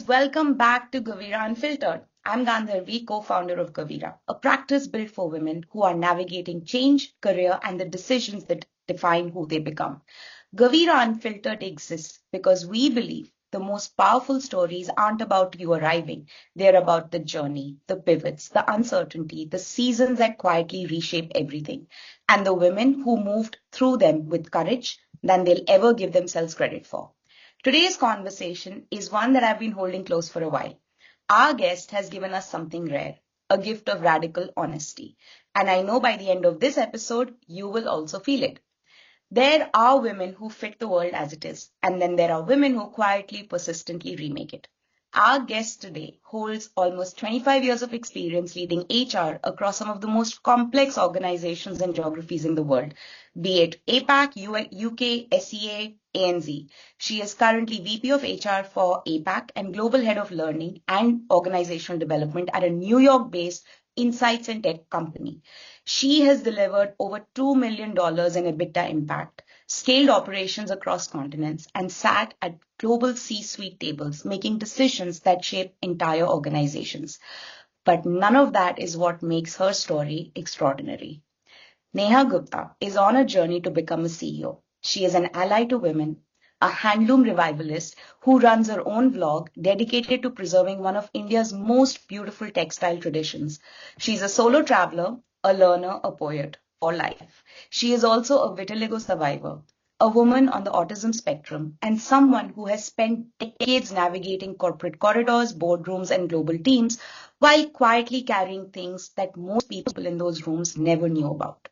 welcome back to Gavira Unfiltered. I'm Gandharvi, co-founder of Gavira, a practice built for women who are navigating change, career, and the decisions that define who they become. Gavira Unfiltered exists because we believe the most powerful stories aren't about you arriving. They're about the journey, the pivots, the uncertainty, the seasons that quietly reshape everything, and the women who moved through them with courage than they'll ever give themselves credit for. Today's conversation is one that I've been holding close for a while. Our guest has given us something rare, a gift of radical honesty. And I know by the end of this episode, you will also feel it. There are women who fit the world as it is, and then there are women who quietly, persistently remake it. Our guest today holds almost 25 years of experience leading HR across some of the most complex organizations and geographies in the world, be it APAC, UK, SEA, ANZ. She is currently VP of HR for APAC and Global Head of Learning and Organizational Development at a New York-based insights and tech company. She has delivered over $2 million in EBITDA impact, scaled operations across continents, and sat at global C-suite tables, making decisions that shape entire organizations. But none of that is what makes her story extraordinary. Neha Gupta is on a journey to become a CEO. She is an ally to women, a handloom revivalist who runs her own vlog dedicated to preserving one of India's most beautiful textile traditions. She's a solo traveler, a learner, a poet for life. She is also a vitiligo survivor, a woman on the autism spectrum, and someone who has spent decades navigating corporate corridors, boardrooms, and global teams while quietly carrying things that most people in those rooms never knew about.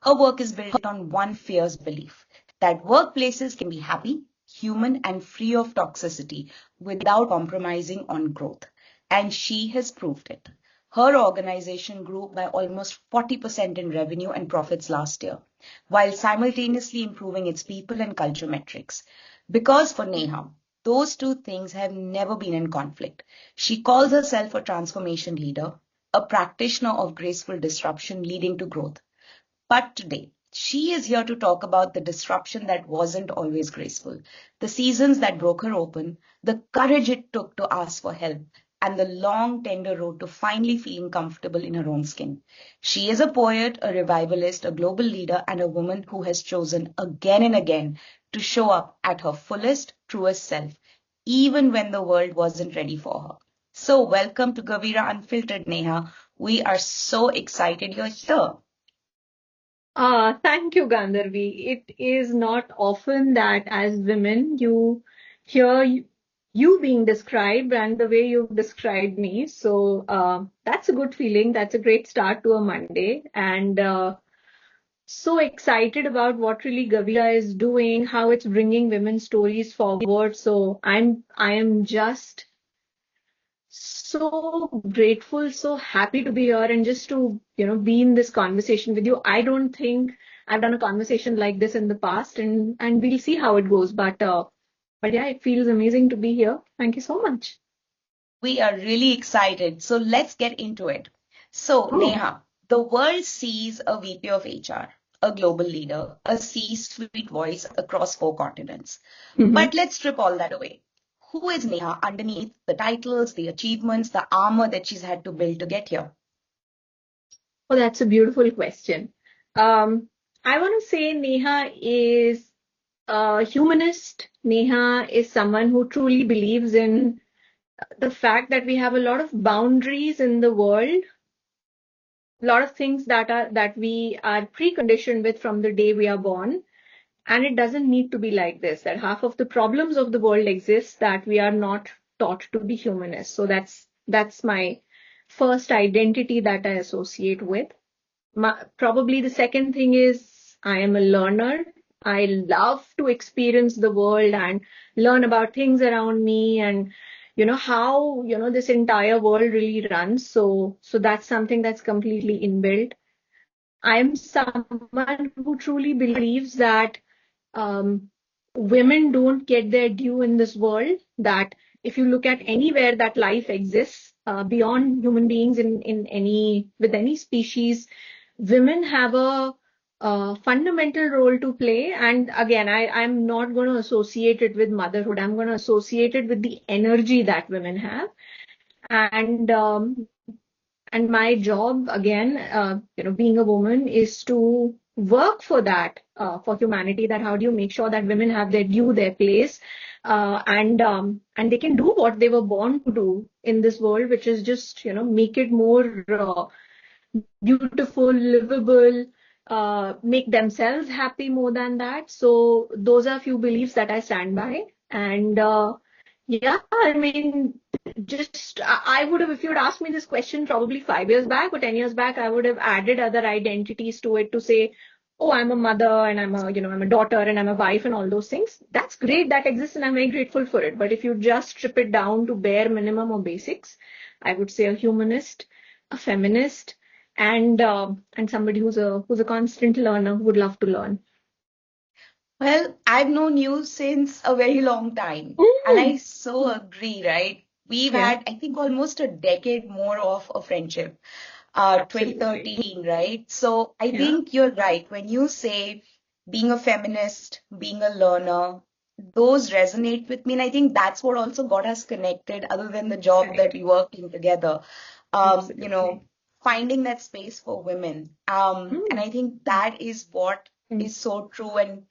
Her work is built on one fierce belief that workplaces can be happy, human, and free of toxicity without compromising on growth. And she has proved it. Her organization grew by almost 40% in revenue and profits last year, while simultaneously improving its people and culture metrics. Because for Neha, those two things have never been in conflict. She calls herself a transformation leader, a practitioner of graceful disruption leading to growth. But today, she is here to talk about the disruption that wasn't always graceful, the seasons that broke her open, the courage it took to ask for help, and the long, tender road to finally feeling comfortable in her own skin. She is a poet, a revivalist, a global leader, and a woman who has chosen again and again to show up at her fullest, truest self, even when the world wasn't ready for her. So welcome to Gavira Unfiltered, Neha. We are so excited you're here. Thank you, Gandharvi. It is not often that as women you hear you being described and the way you've described me. So that's a good feeling. That's a great start to a Monday. And so excited about what really Gavira is doing, how it's bringing women's stories forward. So I am just so grateful, so happy to be here and just to, be in this conversation with you. I don't think I've done a conversation like this in the past and we'll see how it goes. But yeah, it feels amazing to be here. Thank you so much. We are really excited. So let's get into it. So, Neha, the world sees a VP of HR, a global leader, a C-suite voice across 4 continents. But let's strip all that away. Who is Neha underneath the titles, the achievements, the armor that she's had to build to get here? Oh, that's a beautiful question. I want to say Neha is a humanist. Neha is someone who truly believes in the fact that we have a lot of boundaries in the world, a lot of things that we are preconditioned with from the day we are born. And it doesn't need to be like this, that half of the problems of the world exist that we are not taught to be humanist. So that's my first identity that I associate with. Probably the second thing is I am a learner. I love to experience the world and learn about things around me and how this entire world really runs. So that's something that's completely inbuilt. I'm someone who truly believes that women don't get their due in this world, that if you look at anywhere that life exists beyond human beings with any species, women have fundamental role to play. And again, I'm not going to associate it with motherhood. I'm going to associate it with the energy that women have. And and my job, again, being a woman, is to work for that, for humanity. That how do you make sure that women have their due, their place, and they can do what they were born to do in this world, which is just make it more beautiful, livable, make themselves happy more than that. So those are a few beliefs that I stand by. And yeah, I mean, just I would have, if you had asked me this question probably 5 years back or 10 years back, I would have added other identities to it to say, oh, I'm a mother and I'm a daughter and I'm a wife and all those things. That's great, that exists, and I'm very grateful for it. But if you just strip it down to bare minimum or basics, I would say a humanist, a feminist, and somebody who's a constant learner who would love to learn. Well, I've known you since a very long time, and I Mm. so agree, right? We've Yeah, had, I think, almost a decade more of a friendship, absolutely. 2013, right? So I Yeah, think you're right. When you say being a feminist, being a learner, those resonate with me. And I think that's what also got us connected, other than the job that correct. we worked in together. Um, you Absolutely. know, finding that space for women. And Mm. I think that is what Mm. is so true. And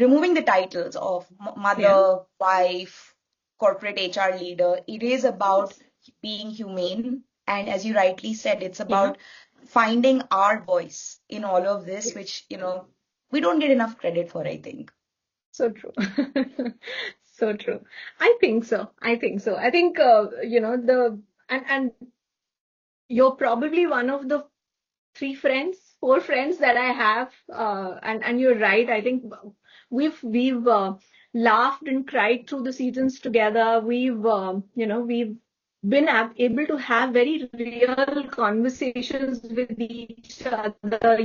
removing the titles of Yeah. mother, wife, corporate HR leader, it is about Yes. being humane. And as you rightly said, it's Yeah. about finding our voice in all of this, Yes. which, we don't get enough credit for, I think. So true. So true. I think so. I think so. I think and you're probably one of the four friends that I have, and you're right. I think we've laughed and cried through the seasons together. We've been able to have very real conversations with each other.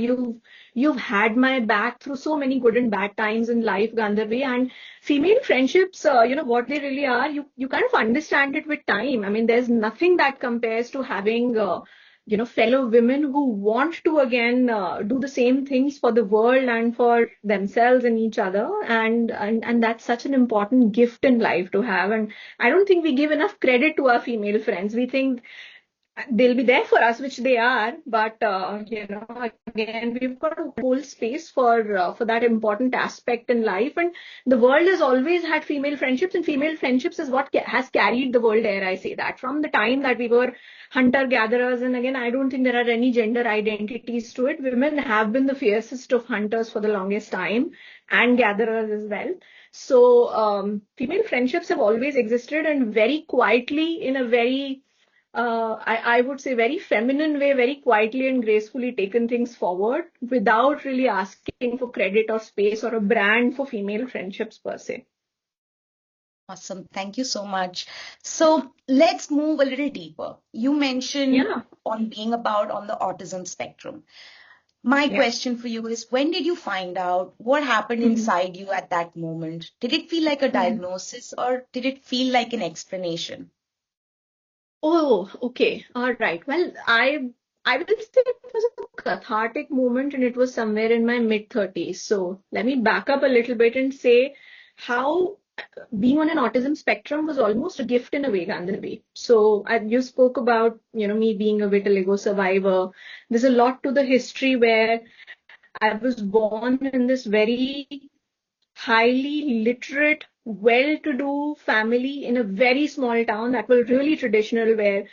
You've had my back through so many good and bad times in life, Gandharvi. And female friendships, what they really are. You kind of understand it with time. I mean, there's nothing that compares to having. Fellow women who want to again do the same things for the world and for themselves and each other, and that's such an important gift in life to have. And I don't think we give enough credit to our female friends. We think they'll be there for us, which they are, but again, we've got a whole space for that important aspect in life. And the world has always had female friendships, and female friendships is what has carried the world, dare I say that, from the time that we were hunter gatherers. And again, I don't think there are any gender identities to it. Women have been the fiercest of hunters for the longest time, and gatherers as well. So female friendships have always existed, and very quietly, in a very I would say very feminine way, very quietly and gracefully taken things forward without really asking for credit or space or a brand for female friendships per se. Awesome. Thank you so much. So let's move a little deeper. You mentioned Yeah, on being about on the autism spectrum. My yeah. question for you is, when did you find out? What happened Mhm. inside you at that moment? Did it feel like a Mhm. diagnosis or did it feel like an explanation? Oh, okay. All right. Well, I will say it was a cathartic moment, and it was somewhere in my mid-30s. So let me back up a little bit and say how being on an autism spectrum was almost a gift in a way, Gandharvi. So you spoke about, me being a vitiligo survivor. There's a lot to the history where I was born in this very highly literate, well-to-do family in a very small town that was really traditional, where,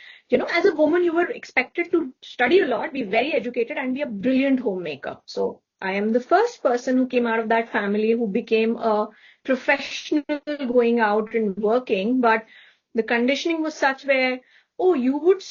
as a woman, you were expected to study a lot, be very educated, and be a brilliant homemaker. So I am the first person who came out of that family who became a professional going out and working. But the conditioning was such where, oh, you would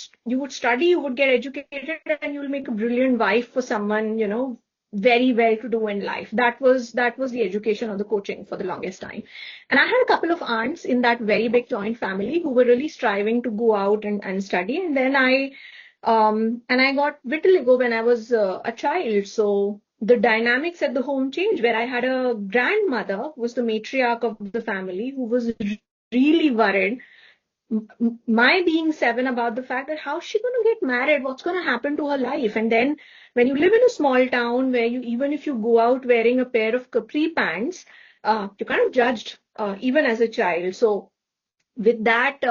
study, you would get educated, and you will make a brilliant wife for someone, very well to do in life. That was the education or the coaching for the longest time. And I had a couple of aunts in that very big joint family who were really striving to go out and study. And then I got vitiligo when I was a child. So the dynamics at the home changed, where I had a grandmother who was the matriarch of the family, who was really worried my being 7 about the fact that how's she going to get married? What's going to happen to her life? And then when you live in a small town where you, even if you go out wearing a pair of capri pants, you're kind of judged, even as a child. So with that,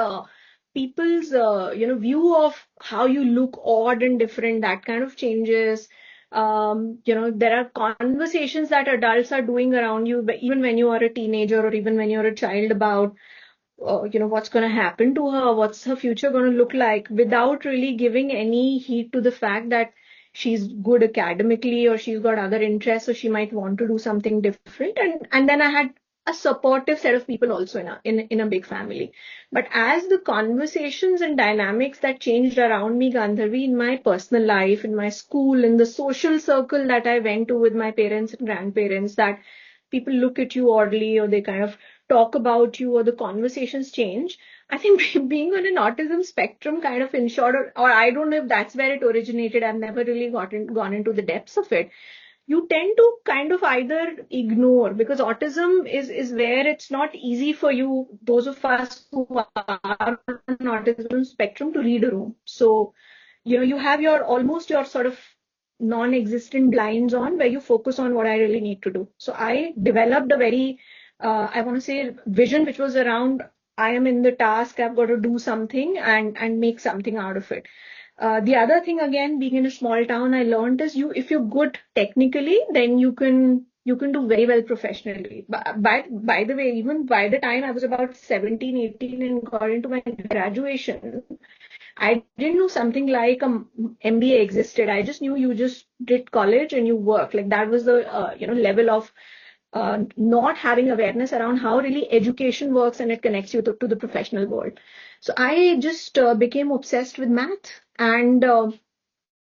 people's view of how you look odd and different, that kind of changes. There are conversations that adults are doing around you, even when you are a teenager or even when you're a child, about what's going to happen to her, what's her future going to look like, without really giving any heed to the fact that she's good academically or she's got other interests or she might want to do something different. And then I had a supportive set of people also in a big family. But as the conversations and dynamics that changed around me, Gandharvi, in my personal life, in my school, in the social circle that I went to with my parents and grandparents, that people look at you oddly or they kind of talk about you or the conversations change. I think being on an autism spectrum kind of in short, or I don't know if that's where it originated. I've never really gone into the depths of it. You tend to kind of either ignore, because autism is where it's not easy for you, those of us who are on autism spectrum, to read a room. So you have your almost your sort of non-existent blinds on, where you focus on what I really need to do. So I developed a very I want to say vision, which was around, I am in the task, I've got to do something and make something out of it. The other thing, again, being in a small town, I learned is, if you're good technically, then you can do very well professionally. By the way, even by the time I was about 17, 18 and got into my graduation, I didn't know something like a MBA existed. I just knew you just did college and you work. Like that was the level of not having awareness around how really education works and it connects you to the professional world. So I just became obsessed with math, and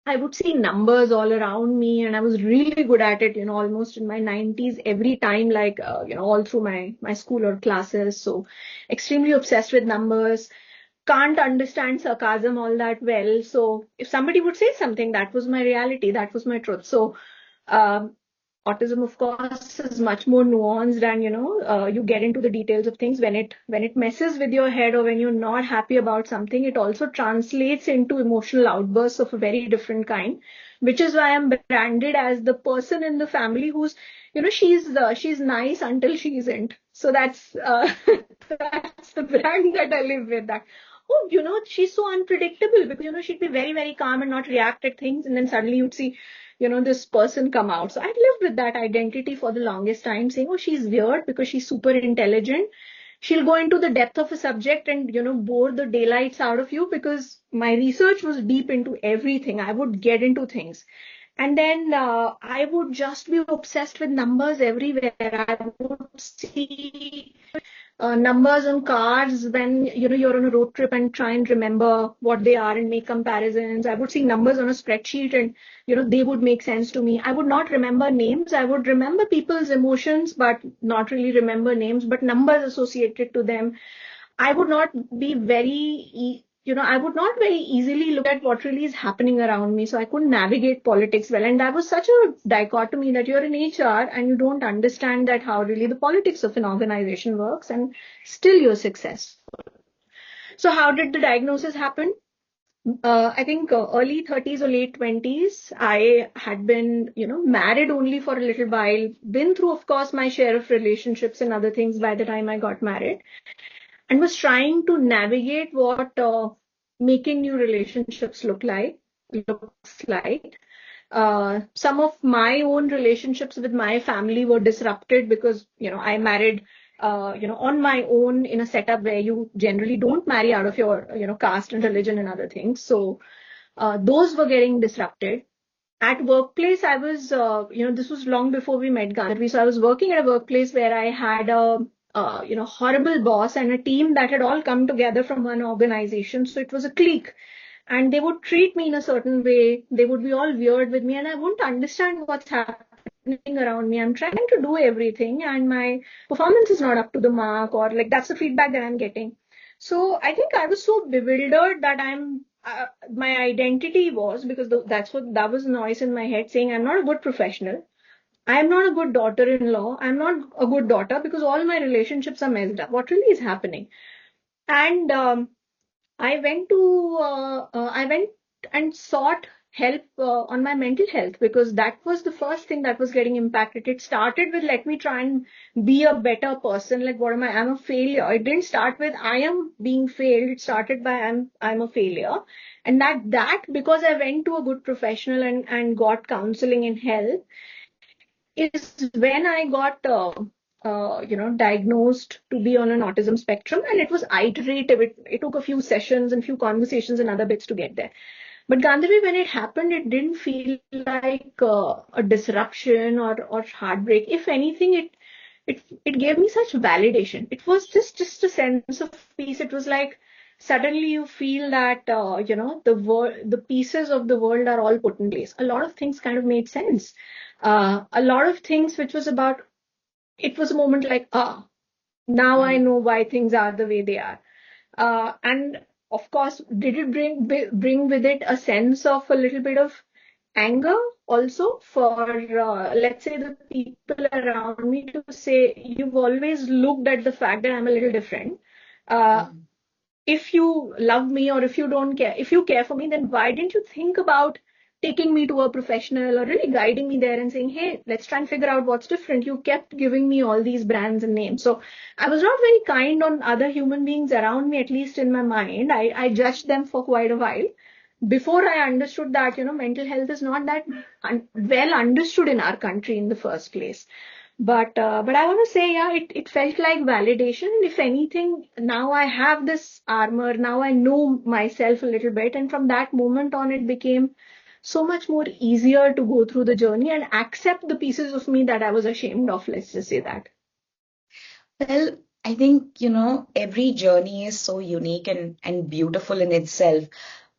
I would see numbers all around me, and I was really good at it, almost in my 90s every time, like, all through my school or classes. So extremely obsessed with numbers. Can't understand sarcasm all that well. So if somebody would say something, that was my reality, that was my truth. So um, autism, of course, is much more nuanced, and you get into the details of things. When it messes with your head, or when you're not happy about something, it also translates into emotional outbursts of a very different kind, which is why I'm branded as the person in the family who's, she's nice until she isn't. So that's that's the brand that I live with. That, oh, she's so unpredictable, because she'd be very, very calm and not react at things, and then suddenly you'd see this person come out. So I lived with that identity for the longest time, saying, oh, she's weird because she's super intelligent. She'll go into the depth of a subject and, bore the daylights out of you, because my research was deep into everything. I would get into things. And then I would just be obsessed with numbers everywhere. I would see numbers on cards when you're on a road trip and try and remember what they are and make comparisons. I would see numbers on a spreadsheet and they would make sense to me. I would not remember names. I would remember people's emotions but not really remember names, but numbers associated to them. I would not be I would not very easily look at what really is happening around me. So I couldn't navigate politics well. And that was such a dichotomy, that you're in HR and you don't understand that how really the politics of an organization works, and still you're successful. So how did the diagnosis happen? I think early 30s or late 20s, I had been, married only for a little while, been through, of course, my share of relationships and other things by the time I got married, and was trying to navigate what making new relationships looks like. Some of my own relationships with my family were disrupted because, I married, on my own in a setup where you generally don't marry out of your, caste and religion and other things. So those were getting disrupted. At workplace, I was, this was long before we met, Gandharvi. So I was working at a workplace where I had a, horrible boss and a team that had all come together from one organization. So it was a clique, and they would treat me in a certain way. They would be all weird with me, and I wouldn't understand what's happening around me. I'm trying to do everything, and my performance is not up to the mark, or like that's the feedback that I'm getting. So I think I was so bewildered that my identity was, because that was the noise in my head saying I'm not a good professional. I'm not a good daughter-in-law. I'm not a good daughter, because all my relationships are messed up. What really is happening? And I went and sought help on my mental health because that was the first thing that was getting impacted. It started with let me try and be a better person. Like what am I? I'm a failure. It didn't start with I am being failed. It started by I'm a failure, and that because I went to a good professional and got counseling and help is when I got diagnosed to be on an autism spectrum, and it was iterative. It took a few sessions and few conversations and other bits to get there. But Gandharvi, when it happened, it didn't feel like a disruption or heartbreak. If anything, it gave me such validation. It was just a sense of peace. It was like suddenly you feel that the pieces of the world are all put in place. A lot of things kind of made sense. A lot of things which was about it was a moment like now I know why things are the way they are. And of course, did it bring with it a sense of a little bit of anger also for, let's say, the people around me to say, you've always looked at the fact that I'm a little different. Uh, if you love me or if you don't care, if you care for me, then why didn't you think about taking me to a professional or really guiding me there and saying, hey, let's try and figure out what's different? You kept giving me all these brands and names. So I was not very kind on other human beings around me, at least in my mind. I judged them for quite a while before I understood that, mental health is not that well understood in our country in the first place. But I want to say, yeah, it felt like validation. And if anything, now I have this armor. Now I know myself a little bit. And from that moment on, it became so much more easier to go through the journey and accept the pieces of me that I was ashamed of. Let's just say that. Well, I think, every journey is so unique and beautiful in itself.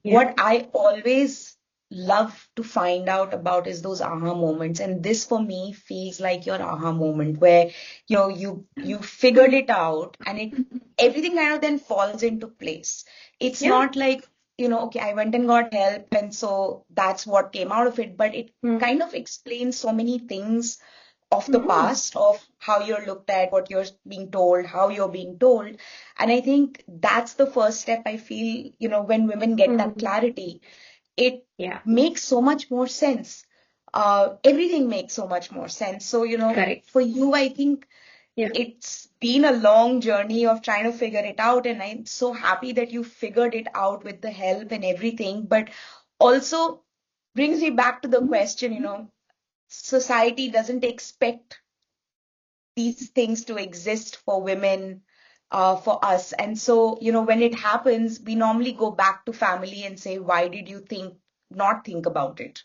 Yeah. What I always love to find out about is those aha moments. And this for me feels like your aha moment where, you figured it out and everything kind of then falls into place. It's Yeah. not like, okay, I went and got help and so that's what came out of it, but it Mm. kind of explains so many things of the Mm. past, of how you're looked at, what you're being told, how you're being told. And I think that's the first step. I feel, when women get that Mm. clarity, it Yeah. makes so much more sense. Everything makes so much more sense. So, Correct. for you, I think Yeah. it's been a long journey of trying to figure it out. And I'm so happy that you figured it out with the help and everything. But also brings me back to the question, society doesn't expect these things to exist for women, for us. And so, when it happens, we normally go back to family and say, why did you not think about it?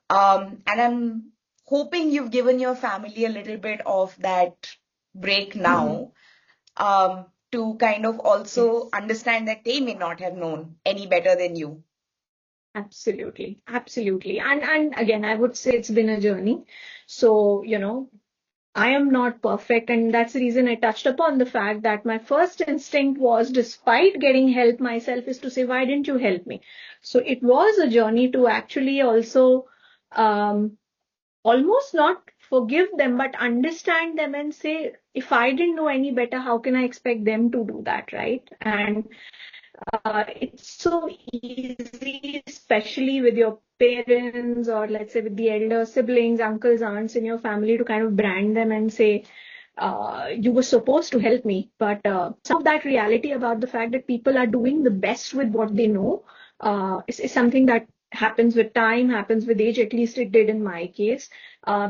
And I'm hoping you've given your family a little bit of that break Mm. now, to kind of also Yes. understand that they may not have known any better than you. Absolutely. Absolutely. And again, I would say it's been a journey. So, I am not perfect. And that's the reason I touched upon the fact that my first instinct was, despite getting help myself, is to say, why didn't you help me? So it was a journey to actually also um, almost not forgive them, but understand them and say, if I didn't know any better, how can I expect them to do that, right? And it's so easy, especially with your parents or let's say with the elder siblings, uncles, aunts in your family to kind of brand them and say, you were supposed to help me. But some of that reality about the fact that people are doing the best with what they know is something that happens with time, happens with age. At least it did in my case.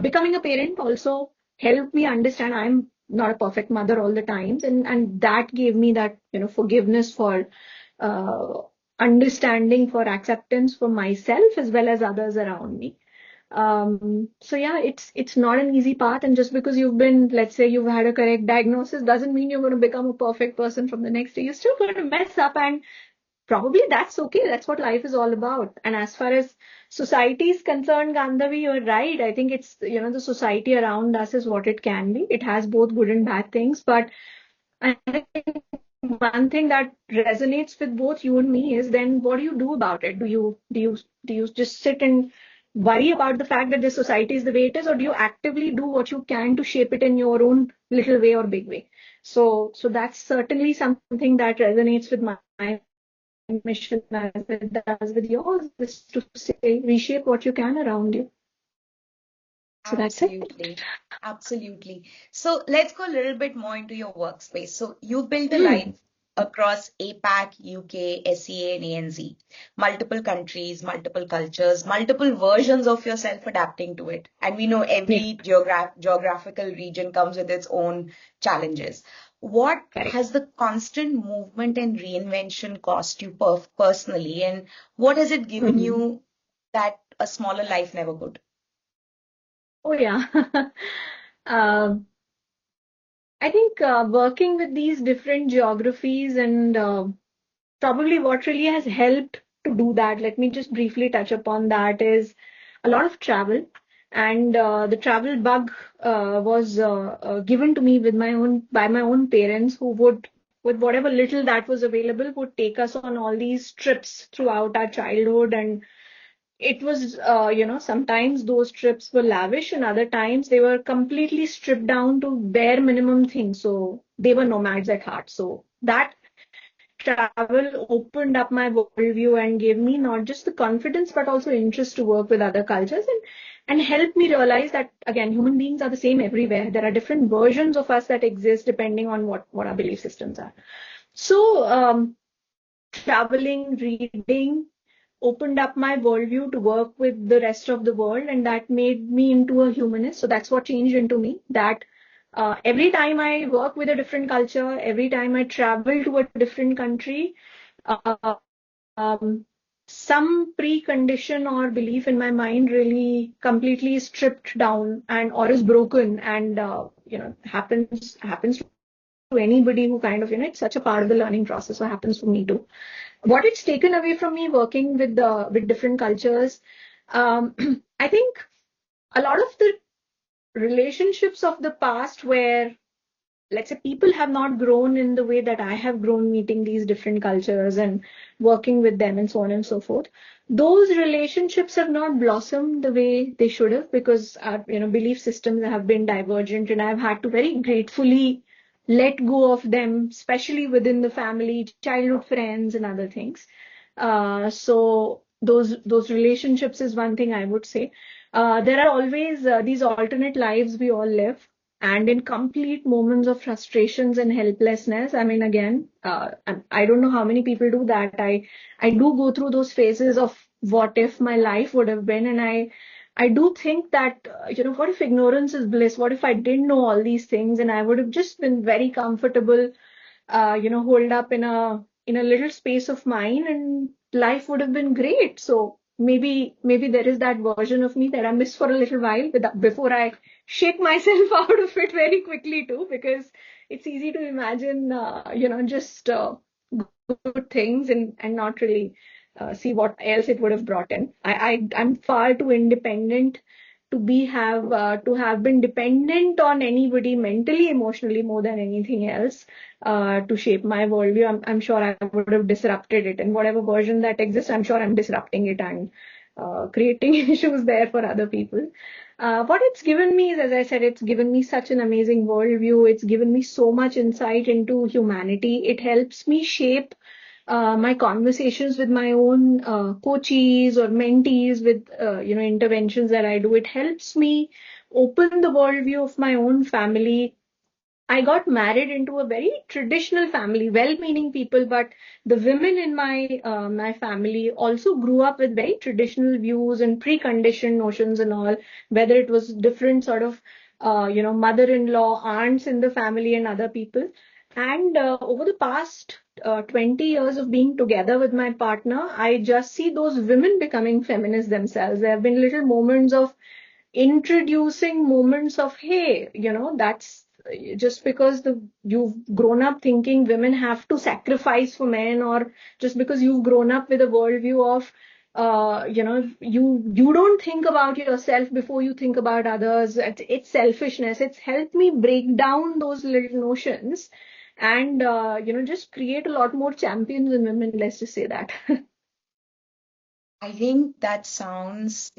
Becoming a parent also helped me understand I'm not a perfect mother all the times, and that gave me that forgiveness for uh, understanding, for acceptance for myself as well as others around me. So yeah, it's not an easy path, and just because you've been, let's say, you've had a correct diagnosis, doesn't mean you're going to become a perfect person from the next day. You're still going to mess up, and probably that's okay. That's what life is all about. And as far as society is concerned, Gandhavi, you're right. I think it's the society around us is what it can be. It has both good and bad things, but I think one thing that resonates with both you and me is, then what do you do about it? Do you just sit and worry about the fact that the society is the way it is, or do you actively do what you can to shape it in your own little way or big way? So that's certainly something that resonates with my mission as it does with yours is to say, reshape what you can around you. So that's it. Absolutely. Absolutely. So let's go a little bit more into your workspace. So you've built a life across APAC, UK, SEA, and ANZ, multiple countries, multiple cultures, multiple versions of yourself adapting to it. And we know Yeah, every geographical region comes with its own challenges. What correct. has the constant movement and reinvention cost you personally, and what has it given Mhm. you that a smaller life never could? Oh, yeah. Um, I think working with these different geographies and probably what really has helped to do that, let me just briefly touch upon that, is a lot of travel. And the travel bug was given to me with my own by my own parents, who would, with whatever little that was available, would take us on all these trips throughout our childhood. And it was, sometimes those trips were lavish, and other times they were completely stripped down to bare minimum things. So they were nomads at heart. So that travel opened up my worldview and gave me not just the confidence but also interest to work with other cultures, and helped me realize that again, human beings are the same everywhere. There are different versions of us that exist depending on what our belief systems are. So traveling, reading opened up my worldview to work with the rest of the world, and that made me into a humanist. So that's what changed into me. That every time I work with a different culture, every time I travel to a different country, uh, um, some precondition or belief in my mind really completely stripped down and or is broken, and happens to anybody who kind of, it's such a part of the learning process. So it happens for me too. What it's taken away from me working with different cultures, um, I think a lot of the relationships of the past where, let's say, people have not grown in the way that I have grown meeting these different cultures and working with them and so on and so forth. Those relationships have not blossomed the way they should have, because our, belief systems have been divergent, and I've had to very gratefully let go of them, especially within the family, childhood friends and other things. So those relationships is one thing I would say. There are always these alternate lives we all live, and in complete moments of frustrations and helplessness. I mean, again, I don't know how many people do that. I do go through those phases of what if my life would have been, and I do think that what if ignorance is bliss? What if I didn't know all these things and I would have just been very comfortable, holed up in a little space of mine, and life would have been great. So maybe there is that version of me that I miss for a little while before I shake myself out of it very quickly too, because it's easy to imagine, just good things and not really see what else it would have brought in. I'm far too independent to have been dependent on anybody mentally, emotionally, more than anything else, to shape my worldview. I'm sure I would have disrupted it, and whatever version that exists, I'm sure I'm disrupting it and creating issues there for other people. What it's given me is, as I said, it's given me such an amazing worldview. It's given me so much insight into humanity. It helps me shape my conversations with my own coaches or mentees, with interventions that I do. It helps me open the worldview of my own family. I got married into a very traditional family, well-meaning people, but the women in my family also grew up with very traditional views and preconditioned notions and all. Whether it was different sort of, mother-in-law, aunts in the family, and other people. And over the past 20 years of being together with my partner, I just see those women becoming feminists themselves. There have been little moments of introducing moments of, hey, that's just because you've grown up thinking women have to sacrifice for men, or just because you've grown up with a worldview of you don't think about yourself before you think about others. It's selfishness. It's helped me break down those little notions and just create a lot more champions in women, let's just say that. I think that sounds,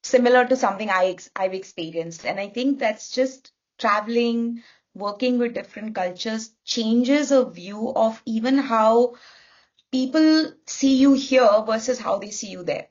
similar to something I've experienced. And I think that's just traveling, working with different cultures changes a view of even how people see you here versus how they see you there.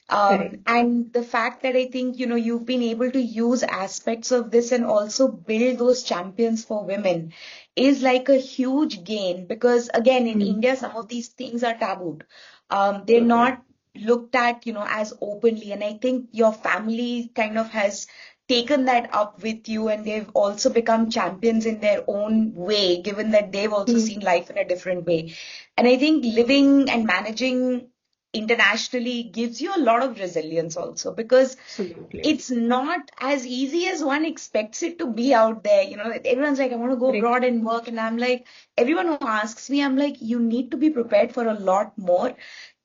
Correct. And the fact that I think, you've been able to use aspects of this and also build those champions for women is like a huge gain because, again, in Mm. India, some of these things are tabooed. They're Totally. not looked at, as openly. And I think your family kind of has taken that up with you and they've also become champions in their own way, given that they've also Mm. seen life in a different way. And I think living and managing internationally gives you a lot of resilience also because Absolutely. it's not as easy as one expects it to be out there. Everyone's like, I want to go Correct. abroad and work. And I'm like, everyone who asks me, I'm like, you need to be prepared for a lot more.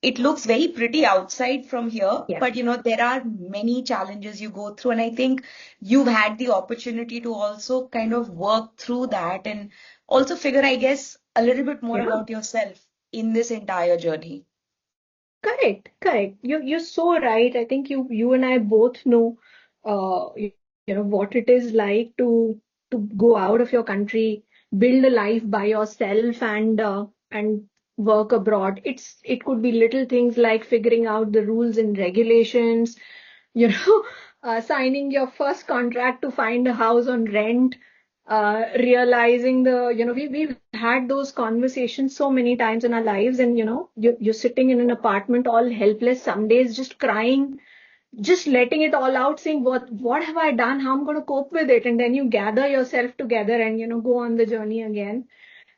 It looks very pretty outside from here, Yeah. but there are many challenges you go through. And I think you've had the opportunity to also kind of work through that and also figure, I guess, a little bit more Yeah. about yourself in this entire journey. Correct, correct. You're so right. I think you and I both know what it is like to go out of your country, build a life by yourself and work abroad. It could be little things like figuring out the rules and regulations, you know, signing your first contract to find a house on rent, realizing we've had those conversations so many times in our lives, and you're sitting in an apartment all helpless, some days just crying, just letting it all out, saying what have I done, how I'm going to cope with it, and then you gather yourself together and go on the journey again.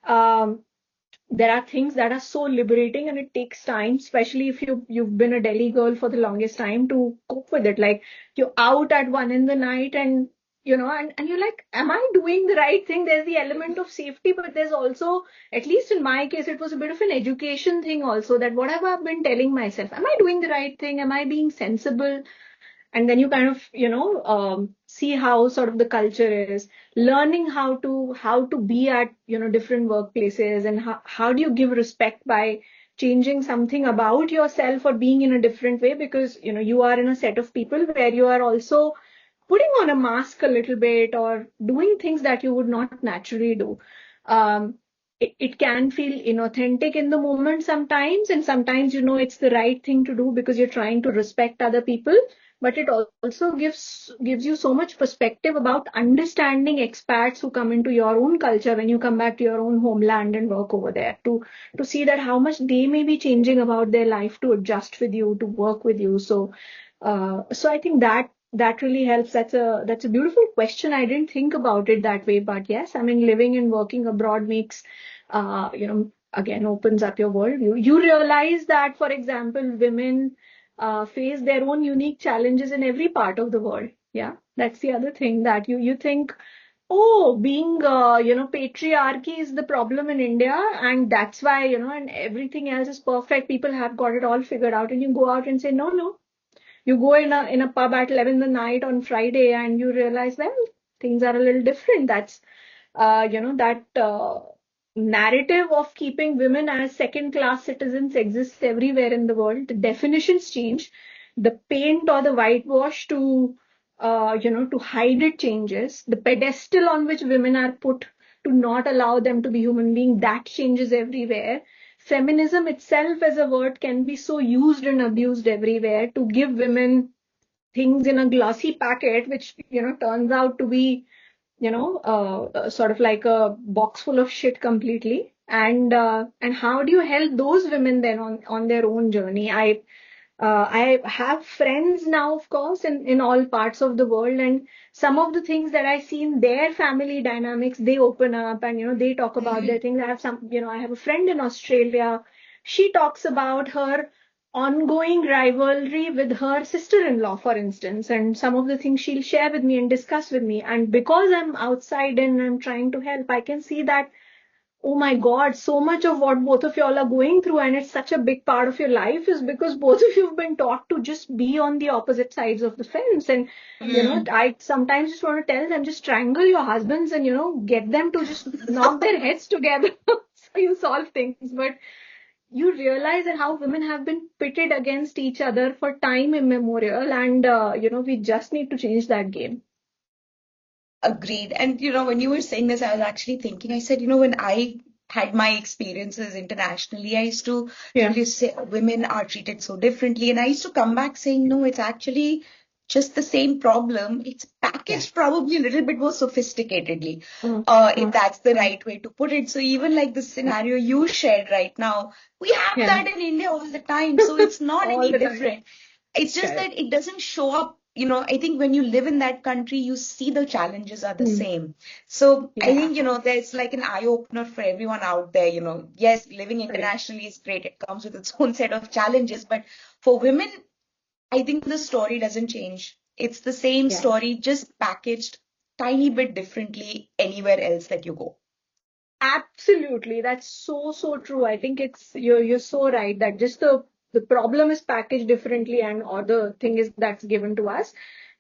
Um, there are things that are so liberating and it takes time, especially if you've been a Delhi girl for the longest time, to cope with it. Like you're out at 1 in the night and and you're like, am I doing the right thing? There's the element of safety, but there's also, at least in my case, it was a bit of an education thing also, that what have I been telling myself? Am I doing the right thing? Am I being sensible? And then you kind of see how sort of the culture is, learning how to be at different workplaces, and how do you give respect by changing something about yourself or being in a different way, because you are in a set of people where you are also putting on a mask a little bit or doing things that you would not naturally do. It can feel inauthentic in the moment sometimes, and sometimes it's the right thing to do because you're trying to respect other people. But it also gives you so much perspective about understanding expats who come into your own culture when you come back to your own homeland and work over there, to see that how much they may be changing about their life to adjust with you, to work with you. So I think that really helps. That's a beautiful question. I didn't think about it that way, but yes, I mean, living and working abroad makes, again, opens up your world. You realize that, for example, women face their own unique challenges in every part of the world. Yeah, that's the other thing, that you think, oh, being patriarchy is the problem in India, and that's why and everything else is perfect. People have got it all figured out, and you go out and say, no, no, you go in a pub at 11 in the night on Friday and you realize, well, things are a little different. That's that narrative of keeping women as second class citizens exists everywhere in the world. The definitions change, the paint or the whitewash to hide it changes, the pedestal on which women are put to not allow them to be human being, that changes everywhere. Feminism itself as a word can be so used and abused everywhere to give women things in a glossy packet, which turns out to be sort of like a box full of shit completely. And how do you help those women then on their own journey? I have friends now, of course, in all parts of the world, and some of the things that I see in their family dynamics, they open up and they talk about their things. I have a friend in Australia. She talks about her ongoing rivalry with her sister-in-law, for instance, and some of the things she'll share with me and discuss with me. And because I'm outside and I'm trying to help, I can see that, oh my God, so much of what both of y'all are going through, and it's such a big part of your life, is because both of you have been taught to just be on the opposite sides of the fence. And, Mm. I sometimes just want to tell them, just strangle your husbands and, get them to just knock their heads together so you solve things. But you realize that how women have been pitted against each other for time immemorial, and, we just need to change that game. Agreed. And when you were saying this, I was actually thinking, I said, when I had my experiences internationally, I used to Yeah. really say women are treated so differently. And I used to come back saying, no, it's actually just the same problem. It's Yeah. packaged probably a little bit more sophisticatedly, Mm, if mm, that's the mm. right way to put it. So even like the scenario you shared right now, we have Yeah. that in India all the time. So it's not All any the time. different. It's just Correct. that it doesn't show up. I think when you live in that country, you see the challenges are the Mm. same. So I Yeah. think, there's like an eye opener for everyone out there. Yes, living Right. internationally is great. It comes with its own set of challenges. But for women, I think the story doesn't change. It's the same Yeah. story, just packaged tiny bit differently anywhere else that you go. Absolutely. That's so, so true. I think you're so right that just the problem is packaged differently and or the thing is that's given to us.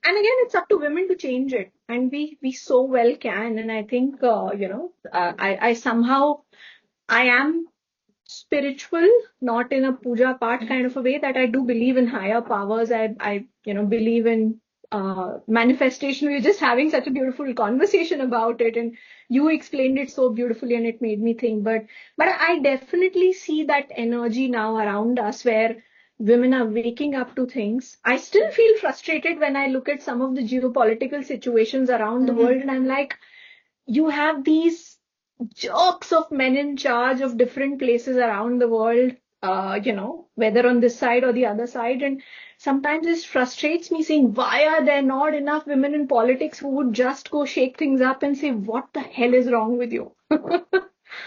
And again, it's up to women to change it. And we so well can. And I think I somehow I am spiritual, not in a puja part kind of a way, that I do believe in higher powers. I believe in manifestation. We are just having such a beautiful conversation about it, and you explained it so beautifully, and it made me think. But I definitely see that energy now around us where women are waking up to things. I still feel frustrated when I look at some of the geopolitical situations around the world, Mhm. and I'm like, you have these jerks of men in charge of different places around the world, whether on this side or the other side. And sometimes it frustrates me saying, why are there not enough women in politics who would just go shake things up and say, what the hell is wrong with you?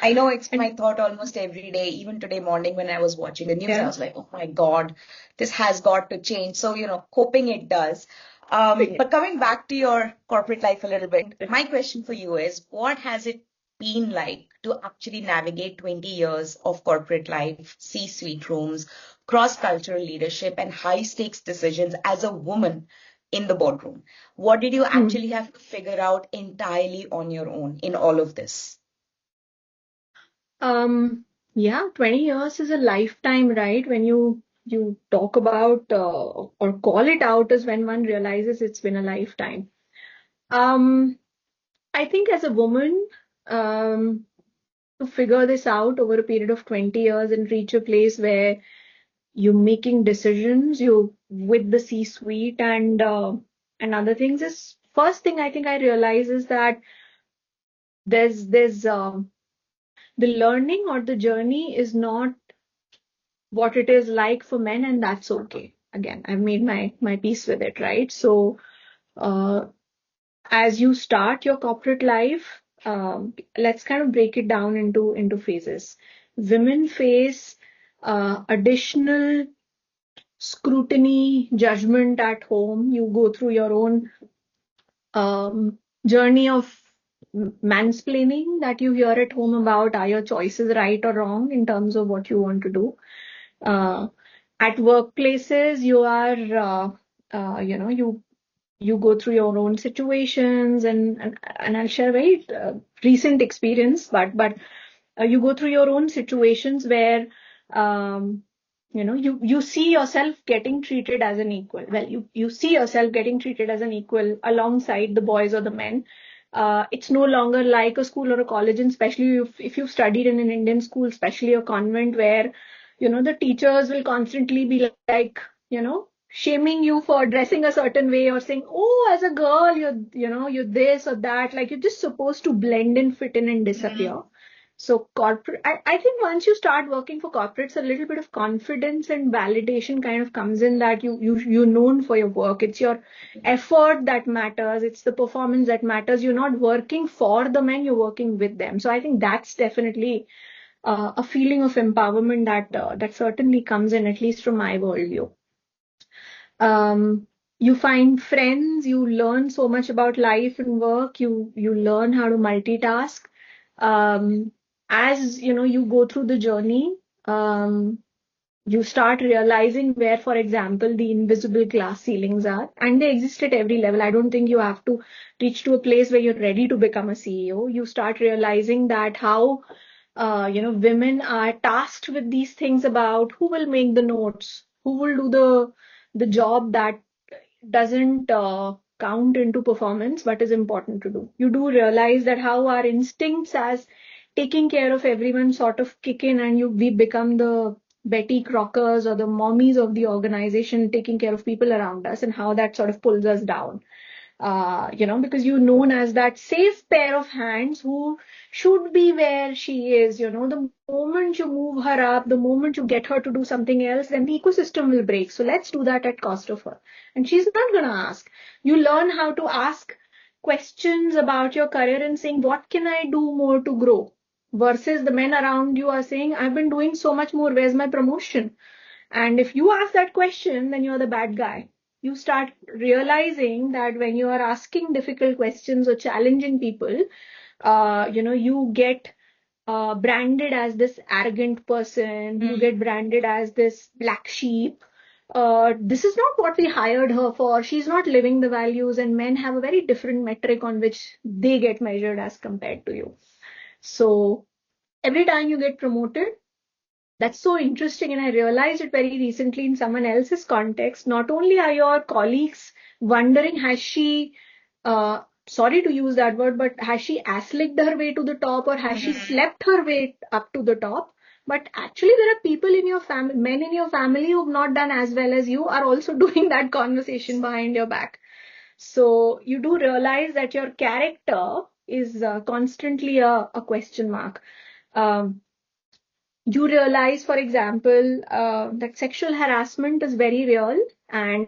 I know it's And my thought almost every day. Even today morning when I was watching the news, I yeah, was like, oh my God, this has got to change. So, hoping it does. bring it. But coming back to your corporate life a little bit, my question for you is, what has it been like to actually navigate 20 years of corporate life, C-suite rooms, cross-cultural leadership, and high-stakes decisions as a woman in the boardroom? What did you Hmm. actually have to figure out entirely on your own in all of this? Yeah, 20 years is a lifetime, right? When you talk about or call it out is when one realizes it's been a lifetime. Um, I think as a woman, um, to figure this out over a period of 20 years and reach a place where you're making decisions, you with the C-suite and other things is first thing I think I realize is that there's the learning or the journey is not what it is like for men, and that's okay. Again, I've made my peace with it, right? So uh, as you start your corporate life, let's kind of break it down into phases. Women face additional scrutiny, judgment at home. You go through your own journey of mansplaining that you hear at home about are your choices right or wrong in terms of what you want to do. Uh, at workplaces, you are, you go through your own situations and I'll share a very recent experience, but you go through your own situations where um, you see yourself getting treated as an equal. Well, you see yourself getting treated as an equal alongside the boys or the men. It's no longer like a school or a college, and especially if you've studied in an Indian school, especially a convent where the teachers will constantly be like, shaming you for dressing a certain way or saying, oh, as a girl, you're this or that. Like you're just supposed to blend in, fit in, and disappear. So corporate, I think once you start working for corporates, a little bit of confidence and validation kind of comes in that you're known for your work. It's your effort that matters. It's the performance that matters. You're not working for the men, you're working with them. So I think that's definitely a feeling of empowerment that certainly comes in, at least from my worldview. You find friends, you learn so much about life and work, you learn how to multitask. Um, as you go through the journey, um, you start realizing where, for example, the invisible glass ceilings are, and they exist at every level. I don't think you have to reach to a place where you're ready to become a CEO. You start realizing that how women are tasked with these things about who will make the notes, who will do the job that doesn't count into performance but is important to do. You do realize that how our instincts as taking care of everyone sort of kick in, and we become the Betty Crockers or the mommies of the organization, taking care of people around us, and how that sort of pulls us down. Because you're known as that safe pair of hands who should be where she is. The moment you move her up, the moment you get her to do something else, then the ecosystem will break. So let's do that at cost of her. And she's not going to ask. You learn how to ask questions about your career and saying, what can I do more to grow? Versus the men around you are saying, I've been doing so much more. Where's my promotion? And if you ask that question, then you're the bad guy. You start realizing that when you are asking difficult questions or challenging people, you get branded as this arrogant person, you get branded as this black sheep. This is not what we hired her for. She's not living the values, and men have a very different metric on which they get measured as compared to you. So every time you get promoted, that's so interesting. And I realized it very recently in someone else's context. Not only are your colleagues wondering, has she, sorry to use that word, but has she ass-licked her way to the top, or has she slept her way up to the top? But actually, there are people in your family, men in your family who've not done as well as you, are also doing that conversation behind your back. So you do realize that your character is constantly a question mark. Um, you realize, for example, that sexual harassment is very real. And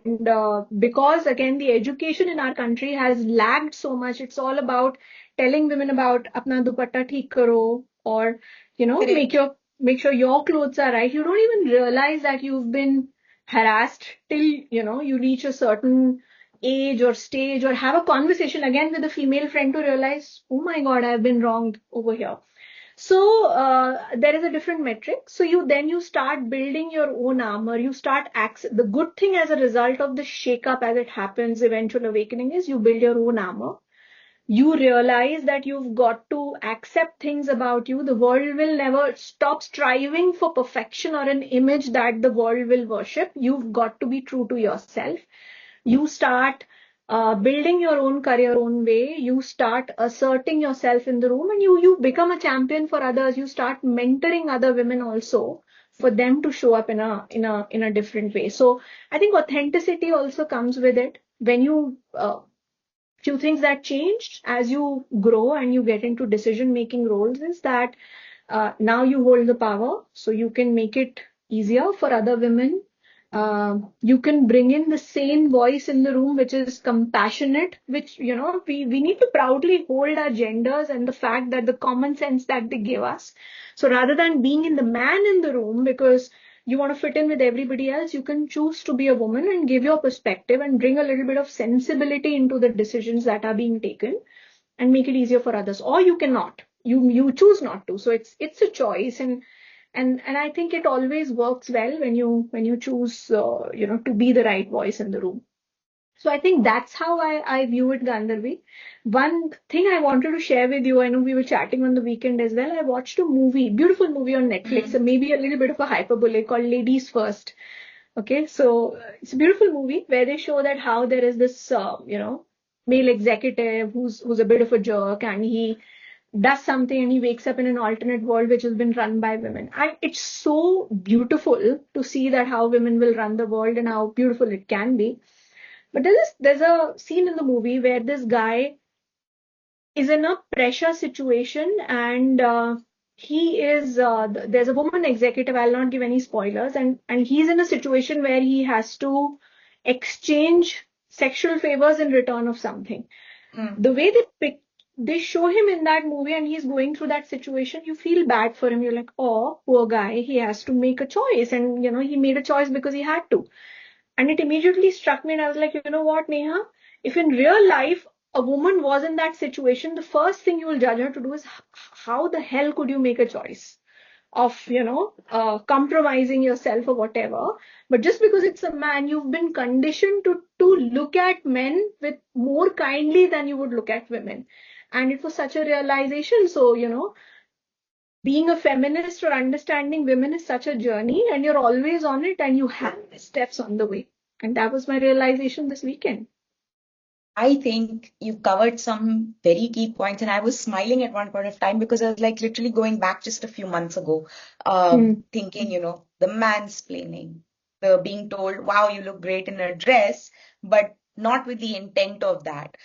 because, again, the education in our country has lagged so much, it's all about telling women about apna dupatta theek karo, or, Correct. make sure your clothes are right. You don't even realize that you've been harassed till, you reach a certain age or stage, or have a conversation again with a female friend to realize, oh my God, I've been wronged over here. So there is a different metric. So you start building your own armor. You start the good thing as a result of the shake-up as it happens, eventual awakening, is you build your own armor. You realize that you've got to accept things about you. The world will never stop striving for perfection or an image that the world will worship. You've got to be true to yourself. You start building your own career own way. You start asserting yourself in the room, and you become a champion for others. You start mentoring other women also, for them to show up in a different way. So I think authenticity also comes with it. When you few things that changed as you grow and you get into decision making roles is that now you hold the power, so you can make it easier for other women. You can bring in the sane voice in the room, which is compassionate, which, we need to proudly hold our genders and the fact that the common sense that they give us. So rather than being in the man in the room because you want to fit in with everybody else, you can choose to be a woman and give your perspective and bring a little bit of sensibility into the decisions that are being taken and make it easier for others. Or you cannot. You choose not to. So it's a choice, and I think it always works well when you choose to be the right voice in the room. So I think that's how I view it, Gandharvi. One thing I wanted to share with you, I know we were chatting on the weekend as well. I watched a movie, beautiful movie on Netflix, and maybe a little bit of a hyperbole, called Ladies First. Okay, so it's a beautiful movie where they show that how there is this, male executive who's a bit of a jerk, and he does something and he wakes up in an alternate world which has been run by women. And it's so beautiful to see that how women will run the world and how beautiful it can be. But there's a scene in the movie where this guy is in a pressure situation, and there's a woman executive. I'll not give any spoilers, and he's in a situation where he has to exchange sexual favors in return of something. The way they show him in that movie, and he's going through that situation, you feel bad for him. You're like, oh, poor guy, he has to make a choice, and he made a choice because he had to. And it immediately struck me, and I was like, you know what, Neha? If in real life a woman was in that situation, the first thing you will judge her to do is, how the hell could you make a choice of, compromising yourself or whatever? But just because it's a man, you've been conditioned to look at men with more kindly than you would look at women. And it was such a realization. So, being a feminist or understanding women is such a journey, and you're always on it, and you have steps on the way. And that was my realization this weekend. I think you've covered some very key points, and I was smiling at one point of time because I was like literally going back just a few months ago, Mm, thinking, the mansplaining, the being told, wow, you look great in a dress, but not with the intent of that.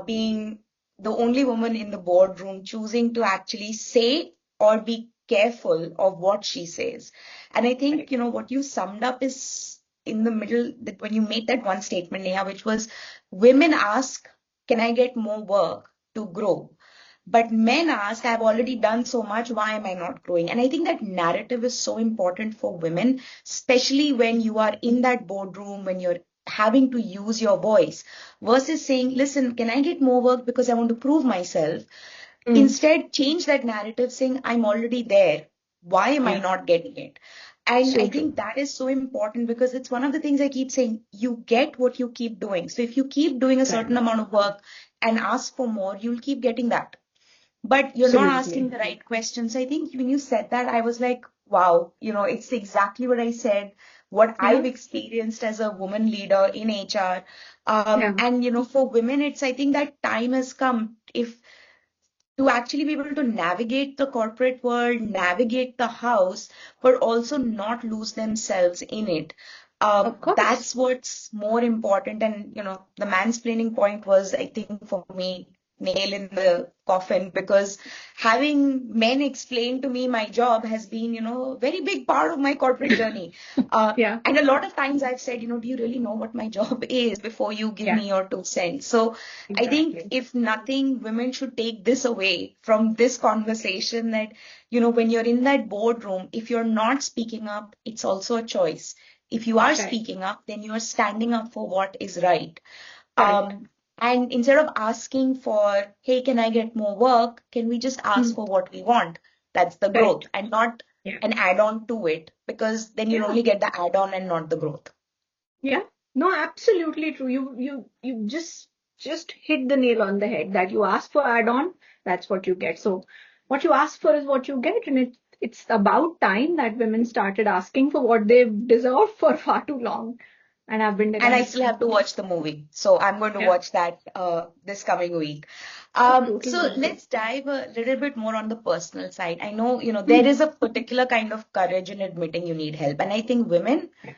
Being the only woman in the boardroom choosing to actually say or be careful of what she says. And I think, right. what you summed up is in the middle that when you made that one statement, Neha, which was women ask, can I get more work to grow? But men ask, I've already done so much, why am I not growing? And I think that narrative is so important for women, especially when you are in that boardroom, when you're having to use your voice versus saying, listen, can I get more work because I want to prove myself? Mm, Instead, change that narrative saying, I'm already there. Why am I yeah, not getting it? And I so true. think that is so important because it's one of the things I keep saying, you get what you keep doing. So if you keep doing a Right. certain amount of work and ask for more, you'll keep getting that. But you're not asking Absolutely. the right questions. I think when you said that, I was like, wow, it's exactly what I said, what Yeah. I've experienced as a woman leader in HR. Yeah. And, for women, I think that time has come. If to actually be able to navigate the corporate world, navigate the house, but also not lose themselves in it. Of course. That's what's more important. And, the mansplaining point was, I think, for me, nail in the coffin because having men explain to me my job has been, a very big part of my corporate journey. Yeah. And a lot of times I've said, do you really know what my job is before you give Yeah. me your 2 cents? So I think Exactly. if nothing, women should take this away from this conversation that, when you're in that boardroom, if you're not speaking up, it's also a choice. If you are Right. speaking up, then you are standing up for what is right. Correct. And instead of asking for, hey, can I get more work? Can we just ask Mm, for what we want? That's the growth correct. and not Yeah. an add-on to it, because then you'll Yeah. only get the add-on and not the growth. Yeah. No, absolutely true. You just hit the nail on the head that you ask for add-on, that's what you get. So what you ask for is what you get, and it's about time that women started asking for what they've deserved for far too long and have been And I denied. still have to watch the movie. So I'm going to Yeah. watch that this coming week. Totally So will do. let's dive a little bit more on the personal side. I know, there Mm. is a particular kind of courage in admitting you need help. And I think women, Yeah.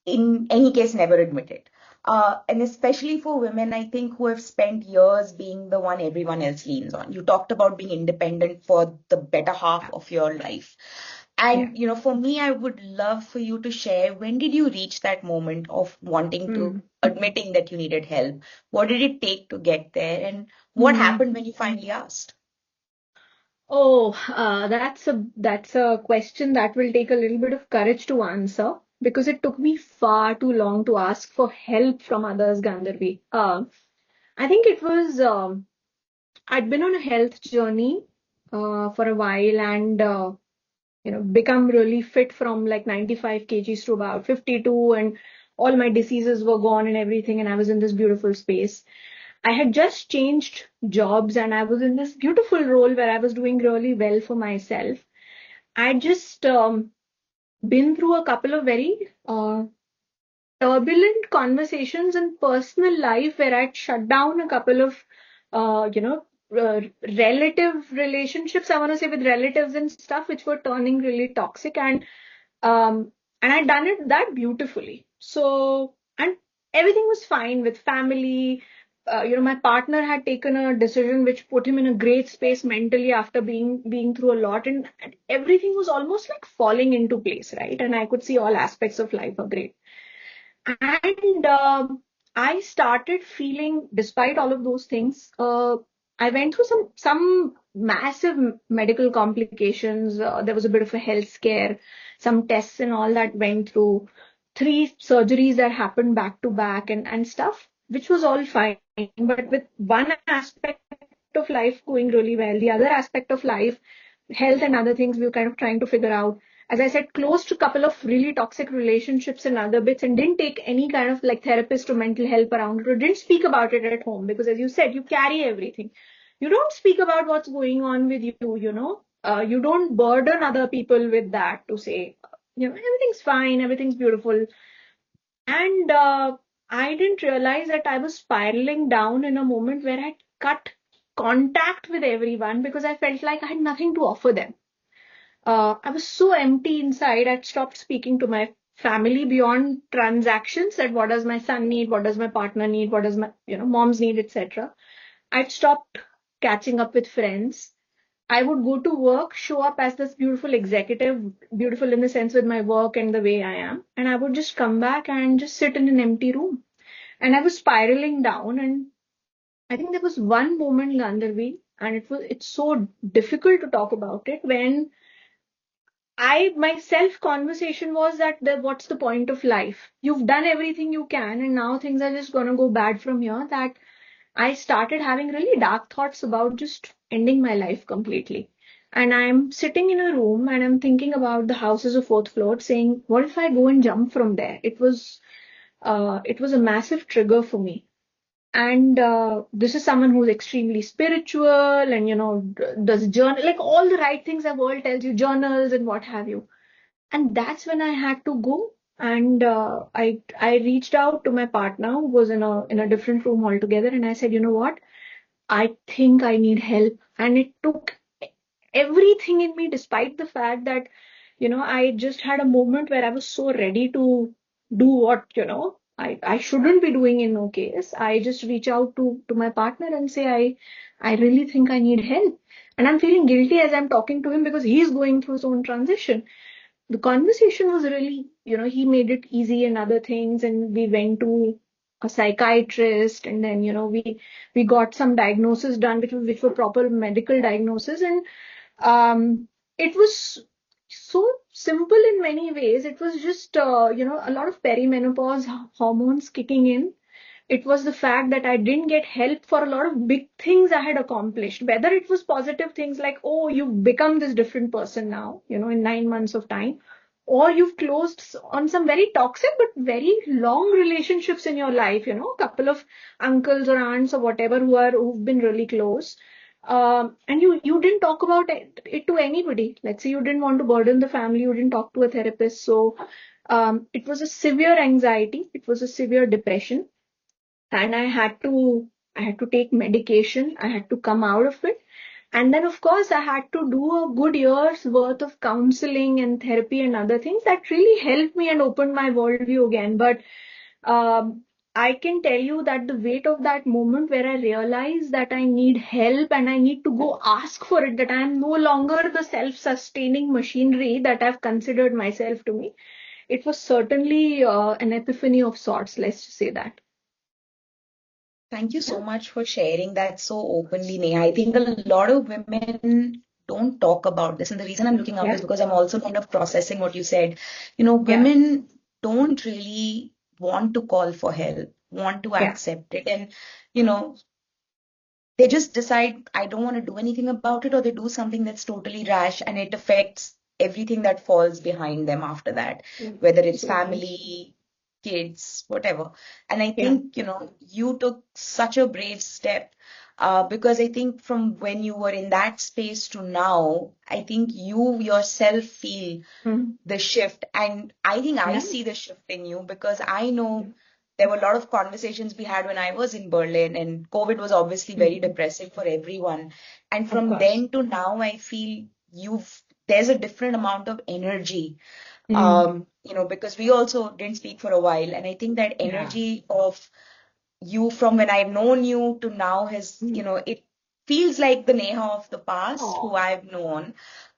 in any case, never admit it. And especially for women, I think, who have spent years being the one everyone else leans on. You talked about being independent for the better half of your life. Yeah. And, for me, I would love for you to share, when did you reach that moment of wanting to, Mm. admitting that you needed help? What did it take to get there? And what Mm. happened when you finally asked? Oh, that's a question that will take a little bit of courage to answer because it took me far too long to ask for help from others, Gandharvi. I think it was I'd been on a health journey for a while and become really fit from like 95 kgs to about 52, and all my diseases were gone and everything, and I was in this beautiful space. I had just changed jobs and I was in this beautiful role where I was doing really well for myself. I'd just been through a couple of very turbulent conversations in personal life where I'd shut down a couple of, uh, you know, relative relationships, I want to say, with relatives and stuff, which were turning really toxic. And I'd done it that beautifully. So, and everything was fine with family. My partner had taken a decision which put him in a great space mentally after being through a lot, and everything was almost like falling into place, right? And I could see all aspects of life are great. And I started feeling, despite all of those things, I went through some massive medical complications. There was a bit of a health scare, some tests and all that went through, 3 surgeries that happened back to back and stuff, which was all fine. But with one aspect of life going really well, the other aspect of life, health and other things, we were kind of trying to figure out. As I said, close to a couple of really toxic relationships and other bits, and didn't take any kind of like therapist or mental help around it, or didn't speak about it at home because, as you said, you carry everything. You don't speak about what's going on with you, you don't burden other people with that to say, everything's fine, everything's beautiful. And I didn't realize that I was spiraling down in a moment where I cut contact with everyone because I felt like I had nothing to offer them. I was so empty inside. I'd stopped speaking to my family beyond transactions. That what does my son need? What does my partner need? What does my mom's need, etc. I'd stopped catching up with friends. I would go to work, show up as this beautiful executive, beautiful in the sense with my work and the way I am, and I would just come back and just sit in an empty room. And I was spiraling down. And I think there was one moment, Gandharvi, and it's so difficult to talk about it when my self conversation was that what's the point of life? You've done everything you can, and now things are just gonna go bad from here. That I started having really dark thoughts about just ending my life completely. And I'm sitting in a room and I'm thinking about the house as a fourth floor, saying, what if I go and jump from there? It was a massive trigger for me. And this is someone who's extremely spiritual and does journal, like all the right things the world tells you, journals and what have you. And that's when I had to go. And I reached out to my partner who was in a different room altogether, and I said, you know what? I think I need help. And it took everything in me, despite the fact that, I just had a moment where I was so ready to do what, I shouldn't be doing in no case. I just reach out to my partner and say, I really think I need help. And I'm feeling guilty as I'm talking to him because he's going through his own transition. The conversation was really, he made it easy and other things. And we went to a psychiatrist, and then, we got some diagnosis done, which were proper medical diagnosis. And it was so simple in many ways. It was just, a lot of perimenopause hormones kicking in. It was the fact that I didn't get help for a lot of big things I had accomplished, whether it was positive things like, oh, you've become this different person now, in 9 months of time, or you've closed on some very toxic but very long relationships in your life, a couple of uncles or aunts or whatever who've been really close. And you didn't talk about it to anybody. Let's say you didn't want to burden the family, you didn't talk to a therapist. So it was a severe anxiety, it was a severe depression, and I had to take medication. I had to come out of it. And then, of course, I had to do a good year's worth of counseling and therapy and other things that really helped me and opened my worldview again. But um, I can tell you that the weight of that moment where I realized that I need help and I need to go ask for it, that I am no longer the self-sustaining machinery that I've considered myself to be, it was certainly an epiphany of sorts, let's just say that. Thank you so much for sharing that so openly, Neha. I think a lot of women don't talk about this. And the reason I'm looking up Yeah, is because I'm also kind of processing what you said. yeah, Women don't really want to call for help, want to yeah. accept it. And, you know, they just decide, I don't want to do anything about it, or they do something that's totally rash and it affects everything that falls behind them after that, Yeah, whether it's absolutely. family, kids, whatever. And I Yeah. think, you took such a brave step, because I think from when you were in that space to now, I think you yourself feel Mm. the shift. And I think I Yeah. see the shift in you because I know there were a lot of conversations we had when I was in Berlin, and COVID was obviously very Mm. depressing for everyone. And Of from course. then to now, I feel there's a different amount of energy, Mm. because we also didn't speak for a while. And I think that Yeah. energy of you from when I've known you to now Mm. it feels like the Neha of the past who Oh, I've known,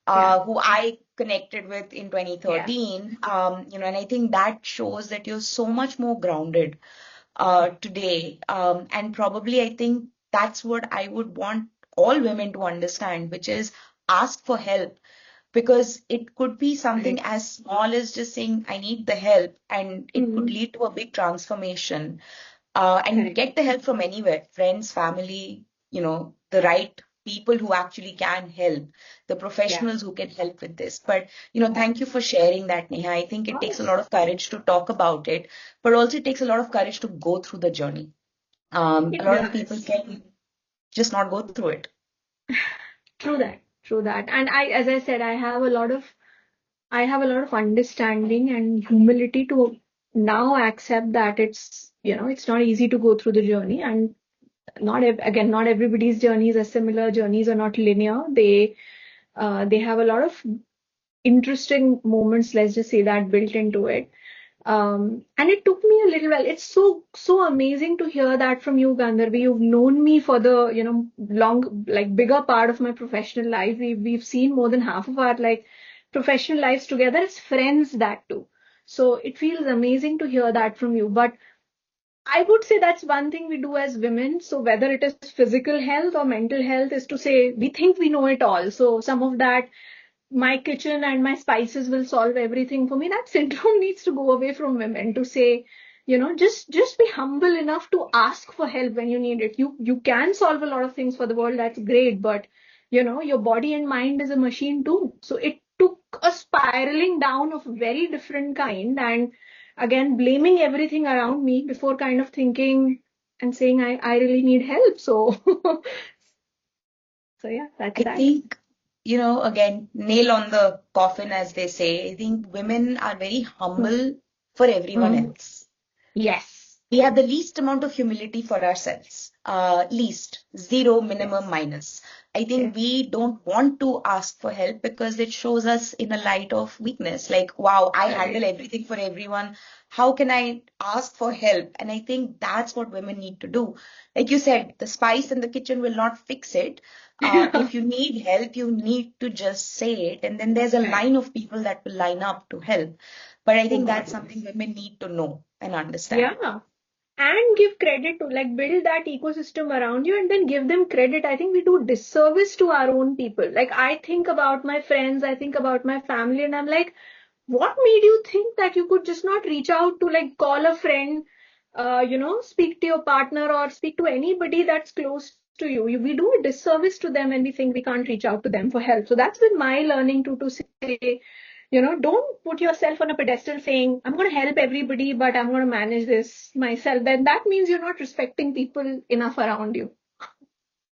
yeah. who I connected with in Yeah. 2013. And I think that shows that you're so much more grounded today. And probably I think that's what I would want all women to understand, which is ask for help, because it could be something Correct. as small as just saying, I need the help, and it could Mm. lead to a big transformation. And Correct. get the help from anywhere, friends, family, the right people who actually can help, the Yeah. professionals who can help with this. But, thank you for sharing that, Neha. I think Of it takes a course. lot of courage to talk about it, but also it takes a lot of courage to go through the journey. A It lot of people does. can just not go through it. True that. True that. And as I said, I have a lot of understanding and humility to now accept that it's not easy to go through the journey, and not everybody's journeys are similar. Journeys are not linear. They have a lot of interesting moments, let's just say that, built into it. And it took me a little while. It's so amazing to hear that from you, Gandharvi. You've known me for the, long, like bigger part of my professional life. We've seen more than half of our like professional lives together as friends, that too. So it feels amazing to hear that from you. But I would say that's one thing we do as women. So whether it is physical health or mental health, is to say we think we know it all. So some of that, my kitchen and my spices will solve everything for me. That syndrome needs to go away from women, to say, just be humble enough to ask for help when you need it. You can solve a lot of things for the world. That's great, but your body and mind is a machine too. So it took a spiraling down of a very different kind, and again blaming everything around me before kind of thinking and saying I really need help. So so yeah, that's I that. think, again, nail on the coffin, as they say. I think women are very humble for everyone Mm. else. Yes. We have the least amount of humility for ourselves. Least, zero, minimum, Yes. minus. I think Yes. we don't want to ask for help because it shows us in a light of weakness. Like, wow, I handle Correct. everything for everyone. How can I ask for help? And I think that's what women need to do. Like you said, the spice in the kitchen will not fix it. If you need help, you need to just say it. And then there's a Correct. line of people that will line up to help. But I Oh think God, that's something yes. women need to know and understand. Yeah. And give credit to, like, build that ecosystem around you and then give them credit. I think we do disservice to our own people. Like, I think about my friends, I think about my family, and I'm like, what made you think that you could just not reach out to, like, call a friend, speak to your partner or speak to anybody that's close to you? We do a disservice to them when we think we can't reach out to them for help. So that's been my learning to say, don't put yourself on a pedestal saying, I'm going to help everybody, but I'm going to manage this myself. Then that means you're not respecting people enough around you.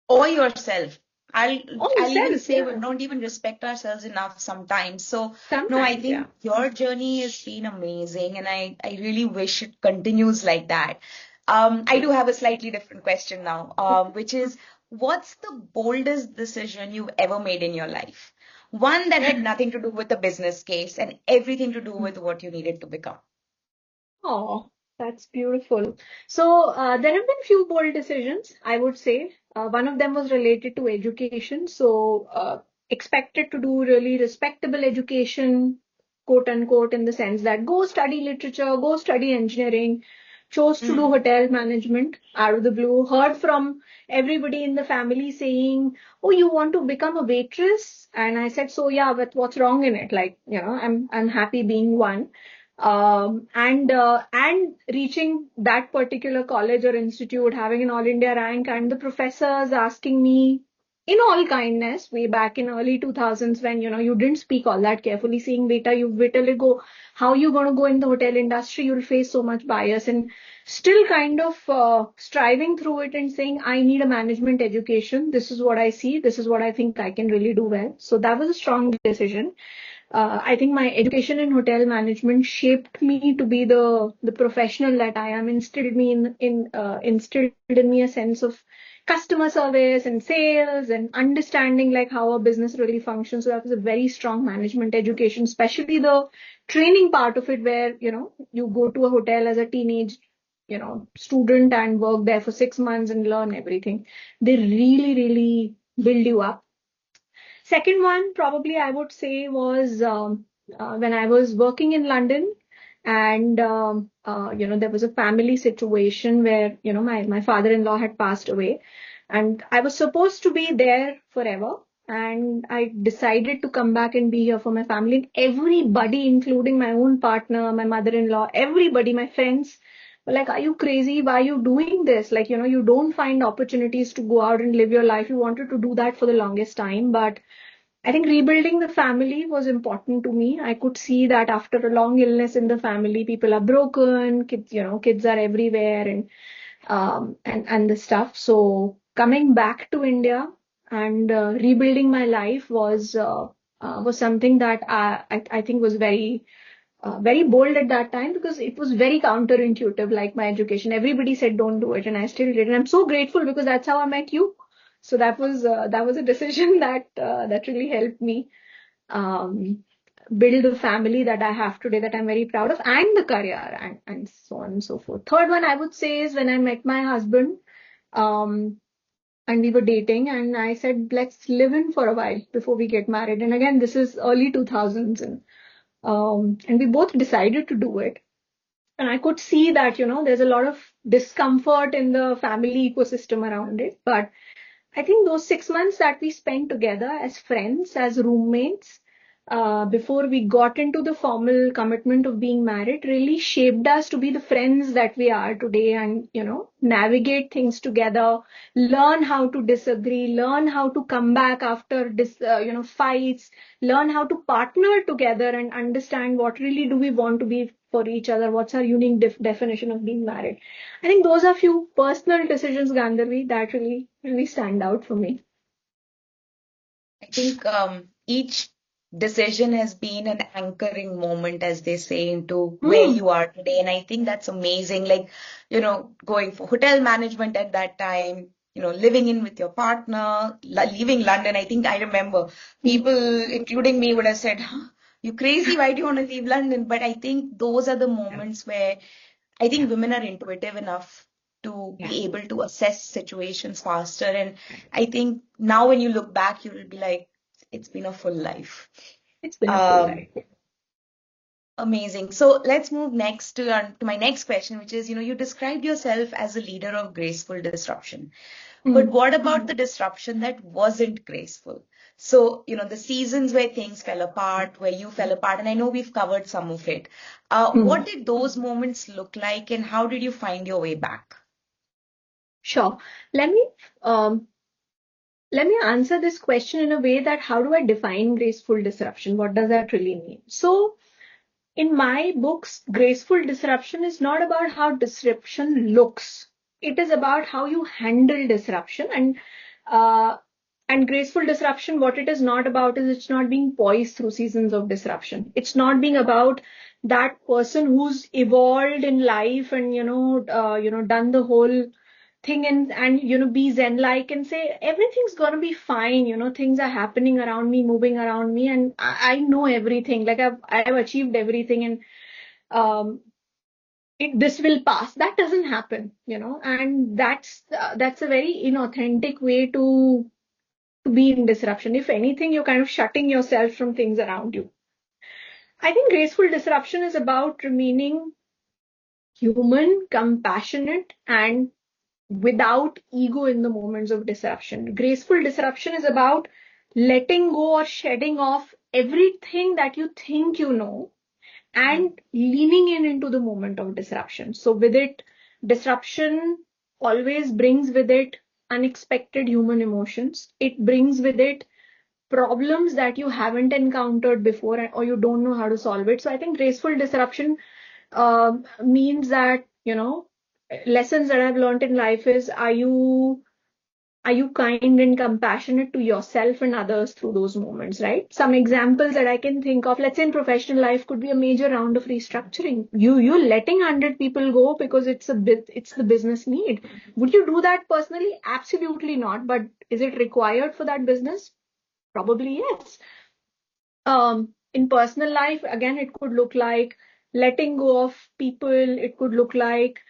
Or yourself. I'll Or I'll even yourself, say we yeah. don't even respect ourselves enough sometimes. So no, I Sometimes, yeah. think your journey has been amazing, and I really wish it continues like that. I do have a slightly different question now, which is, what's the boldest decision you've ever made in your life? One that had nothing to do with the business case and everything to do with what you needed to become. Oh, that's beautiful. So there have been few bold decisions, I would say. One of them was related to education. So expected to do really respectable education, quote unquote, in the sense that go study literature, go study engineering. Chose to do Mm. hotel management out of the blue. Heard from everybody in the family saying, "Oh, you want to become a waitress?" And I said, "So yeah, but what's wrong in it? Like, I'm happy being one." And reaching that particular college or institute, having an all India rank, and the professors asking me in all kindness way back in early 2000s, when you didn't speak all that carefully, saying, beta, you wait till you go, how you going to go in the hotel industry? You'll face so much bias. And still kind of striving through it and saying, I need a management education. This is what I see, this is what I think I can really do well. So that was a strong decision. I think my education in hotel management shaped me to be the professional that I am. Instilled in me a sense of customer service and sales and understanding like how a business really functions. So that was a very strong management education, especially the training part of it, where you go to a hotel as a teenage student and work there for 6 months and learn everything. They really really build you up. Second one, probably I would say, was when I was working in London, and there was a family situation where my father-in-law had passed away, and I was supposed to be there forever. And I decided to come back and be here for my family. And everybody, including my own partner, my mother-in-law, everybody, my friends, were like, "Are you crazy? Why are you doing this? Like, you don't find opportunities to go out and live your life. You wanted to do that for the longest time, but." I think rebuilding the family was important to me. I could see that after a long illness in the family, people are broken, kids are everywhere, and the stuff. So coming back to India and rebuilding my life was something that I think was very very bold at that time because it was very counterintuitive, like my education. Everybody said don't do it, and I still did. And I'm so grateful because that's how I met you. So that was a decision that really helped me um, build the family that I have today, that I'm very proud of, and the career, and so on and so forth. Third one I would say is when I met my husband, um, and we were dating, and I said, let's live in for a while before we get married. And again, this is early 2000s, and we both decided to do it. And I could see that, there's a lot of discomfort in the family ecosystem around it. But I think those 6 months that we spent together as friends, as roommates, before we got into the formal commitment of being married, really shaped us to be the friends that we are today, and, navigate things together, learn how to disagree, learn how to come back after fights, learn how to partner together and understand what really do we want to be for each other, what's our unique definition of being married. I think those are few personal decisions, Gandharvi, that really stand out for me. I think each decision has been an anchoring moment, as they say, into where Hmm. you are today. And I think that's amazing. Like, going for hotel management at that time, living in with your partner, leaving London. I think I remember people, including me, would have said, huh, you crazy? Why do you want to leave London? But I think those are the moments where I think women are intuitive enough to Yeah. be able to assess situations faster. And I think now when you look back, you will be like, it's been a full life. It's been a full Um, life. Amazing. So let's move next to my next question, which is, you described yourself as a leader of graceful disruption. But Hmm. what about the disruption that wasn't graceful? So, the seasons where things fell apart, where you fell apart, and I know we've covered some of it. Hmm. What did those moments look like, and how did you find your way back? Sure. Let me um, let me answer this question in a way that how do I define graceful disruption? What does that really mean? So, in my books, graceful disruption is not about how disruption looks. It is about how you handle disruption. And graceful disruption, what it is not about is it's not being poised through seasons of disruption. It's not being about that person who's evolved in life and done the whole thing, and be zen like and say everything's gonna be fine. Things are happening around me, moving around me, and I know everything. Like I've achieved everything, and um, this will pass. That doesn't happen, and that's a very inauthentic way to be in disruption. If anything, you're kind of shutting yourself from things around you. I think graceful disruption is about remaining human, compassionate, and without ego in the moments of disruption. Graceful disruption is about letting go or shedding off everything that you think you know and leaning in into the moment of disruption. So with it, disruption always brings with it unexpected human emotions. It brings with it problems that you haven't encountered before, or you don't know how to solve it. So I think graceful disruption means that, lessons that I've learned in life is, are you kind and compassionate to yourself and others through those moments, right? Some examples that I can think of, let's say in professional life, could be a major round of restructuring. You're letting 100 people go because it's the business need. Would you do that personally? Absolutely not. But is it required for that business? Probably yes. In personal life, again, it could look like letting go of people. It could look like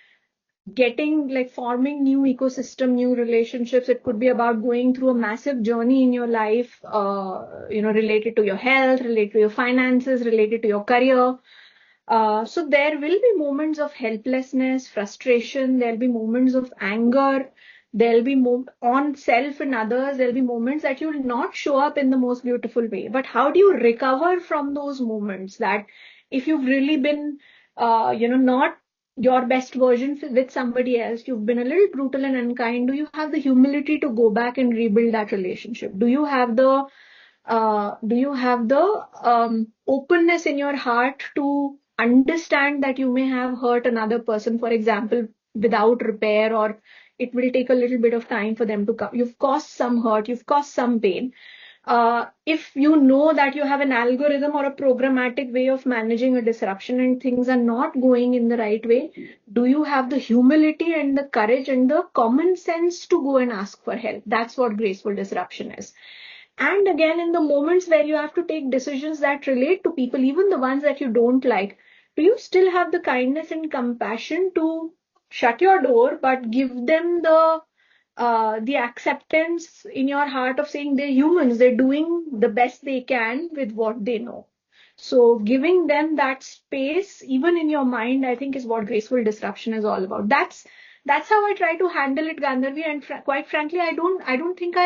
getting, like, forming new ecosystem, new relationships. It could be about going through a massive journey in your life, related to your health, related to your finances, related to your career. So there will be moments of helplessness, frustration. There'll be moments of anger. There'll be on self and others. There'll be moments that you'll not show up in the most beautiful way. But how do you recover from those moments? That if you've really been, not your best version with somebody else, you've been a little brutal and unkind. Do you have the humility to go back and rebuild that relationship? Do you have the openness in your heart to understand that you may have hurt another person, for example, without repair, or it will take a little bit of time for them to come? You've caused some hurt, you've caused some pain. If you know that you have an algorithm or a programmatic way of managing a disruption and things are not going in the right way, do you have the humility and the courage and the common sense to go and ask for help? That's what graceful disruption is. And again, in the moments where you have to take decisions that relate to people, even the ones that you don't like, do you still have the kindness and compassion to shut your door, but give them the acceptance in your heart of saying they're humans, they're doing the best they can with what they know. So giving them that space, even in your mind, I think is what graceful disruption is all about. That's how I try to handle it, Gandharvi. And quite frankly, I don't think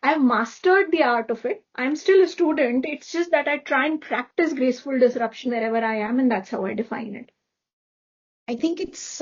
I've mastered the art of it. I'm still a student. It's just that I try and practice graceful disruption wherever I am, and that's how I define it. I think it's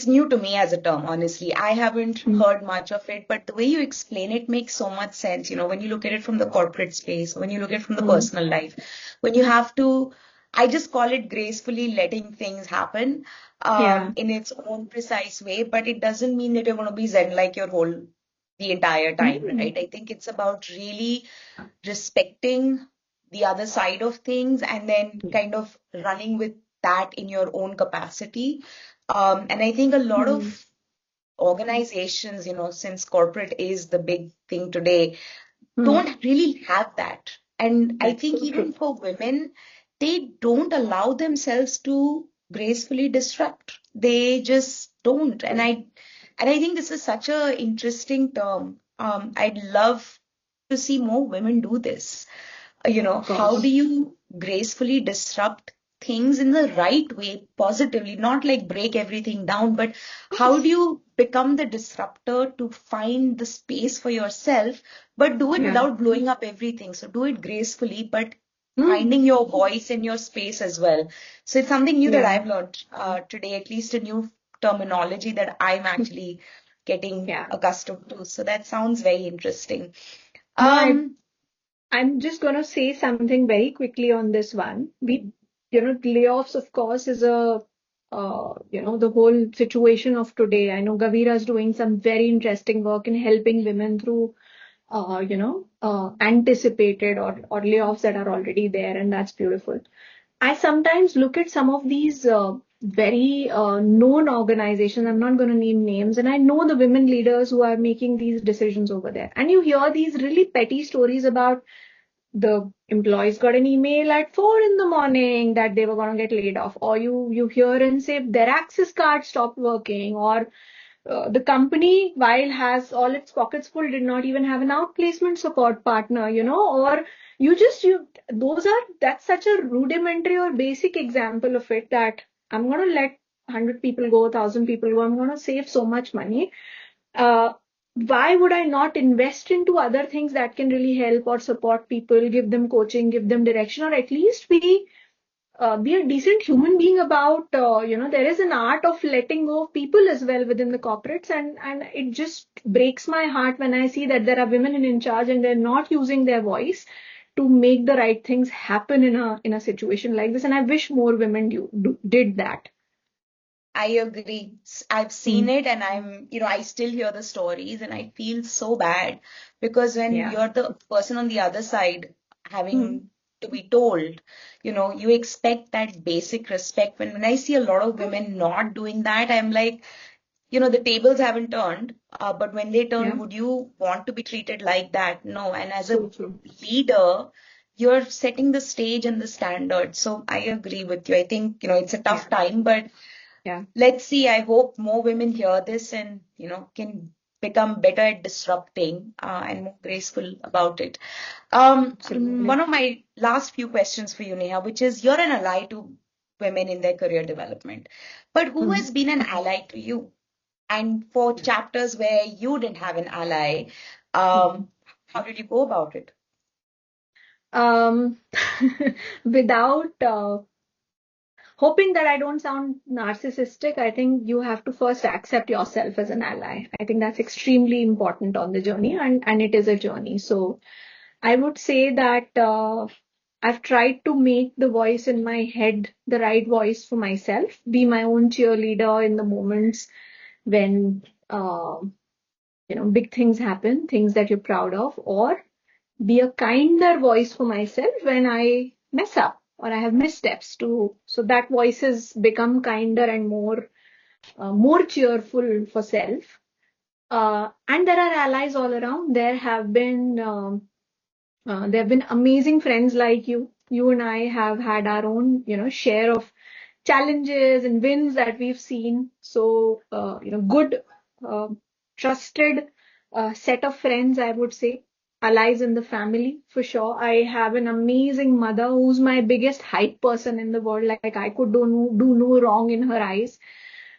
new to me as a term, honestly. I haven't Mm. heard much of it, but the way you explain it makes so much sense. When you look at it from the corporate space, when you look at it from the Mm. personal life, when you have to, I just call it gracefully letting things happen, Yeah. in its own precise way, but it doesn't mean that you're going to be Zen like the entire time, Mm. right? I think it's about really respecting the other side of things and then kind of running with that in your own capacity. And I think a lot Mm. of organizations, since corporate is the big thing today, Mm. don't really have that. And I That's think so even true. for women, they don't allow themselves to gracefully disrupt. They just don't. And I think this is such a interesting term. I'd love to see more women do this. Of How do course. you gracefully disrupt things in the right way, positively, not like break everything down, but how do Yes. you become the disruptor to find the space for yourself, but do it Yeah. without blowing up everything? So do it gracefully, but Mm. finding your voice and your space as well. So it's something new that Yeah. I've learned today, at least a new terminology that I'm actually getting Yeah. accustomed to. So that sounds very interesting. No, Um, I'm just going to say something very quickly on this one. Layoffs, of course, is the whole situation of today. I know Gavira is doing some very interesting work in helping women through, anticipated or layoffs that are already there, and that's beautiful. I sometimes look at some of these very known organizations. I'm not going to name names, and I know the women leaders who are making these decisions over there. And you hear these really petty stories about the employees got an email at 4 in the morning that they were going to get laid off, or you hear and say their access card stopped working, or the company, while has all its pockets full, did not even have an outplacement support partner, or that's such a rudimentary or basic example of it that I'm going to let 100 people go, 1,000 people go, I'm going to save so much money. uh, why would I not invest into other things that can really help or support people, give them coaching, give them direction, or at least be a decent human being about, there is an art of letting go of people as well within the corporates. And it just breaks my heart when I see that there are women in charge and they're not using their voice to make the right things happen in a situation like this. And I wish more women did that. I agree. I've seen Mm. it and I still hear the stories and I feel so bad because when Yeah. you're the person on the other side Mm. having to be told, you expect that basic respect. When I see a lot of women not doing that, I'm like, the tables haven't turned, but when they turn, Yeah. would you want to be treated like that? No. And as a So true. leader, you're setting the stage and the standard. So I agree with you. I think, it's a tough Yeah. time, but Yeah. let's see. I hope more women hear this and, can become better at disrupting and more graceful about it. Absolutely. One of my last few questions for you, Neha, which is you're an ally to women in their career development, but who Mm. has been an ally to you? And for chapters where you didn't have an ally, Mm. how did you go about it? Um, without hoping that I don't sound narcissistic, I think you have to first accept yourself as an ally. I think that's extremely important on the journey, and it is a journey. So I would say that I've tried to make the voice in my head the right voice for myself, be my own cheerleader in the moments when big things happen, things that you're proud of, or be a kinder voice for myself when I mess up or I have missteps to, so that voices become kinder and more cheerful for self. And there are allies all around. There have been amazing friends like you. You and I have had our own, share of challenges and wins that we've seen. So, good, uh, trusted set of friends, I would say, allies in the family for sure. I have an amazing mother who's my biggest hype person in the world. Like I could do no wrong in her eyes.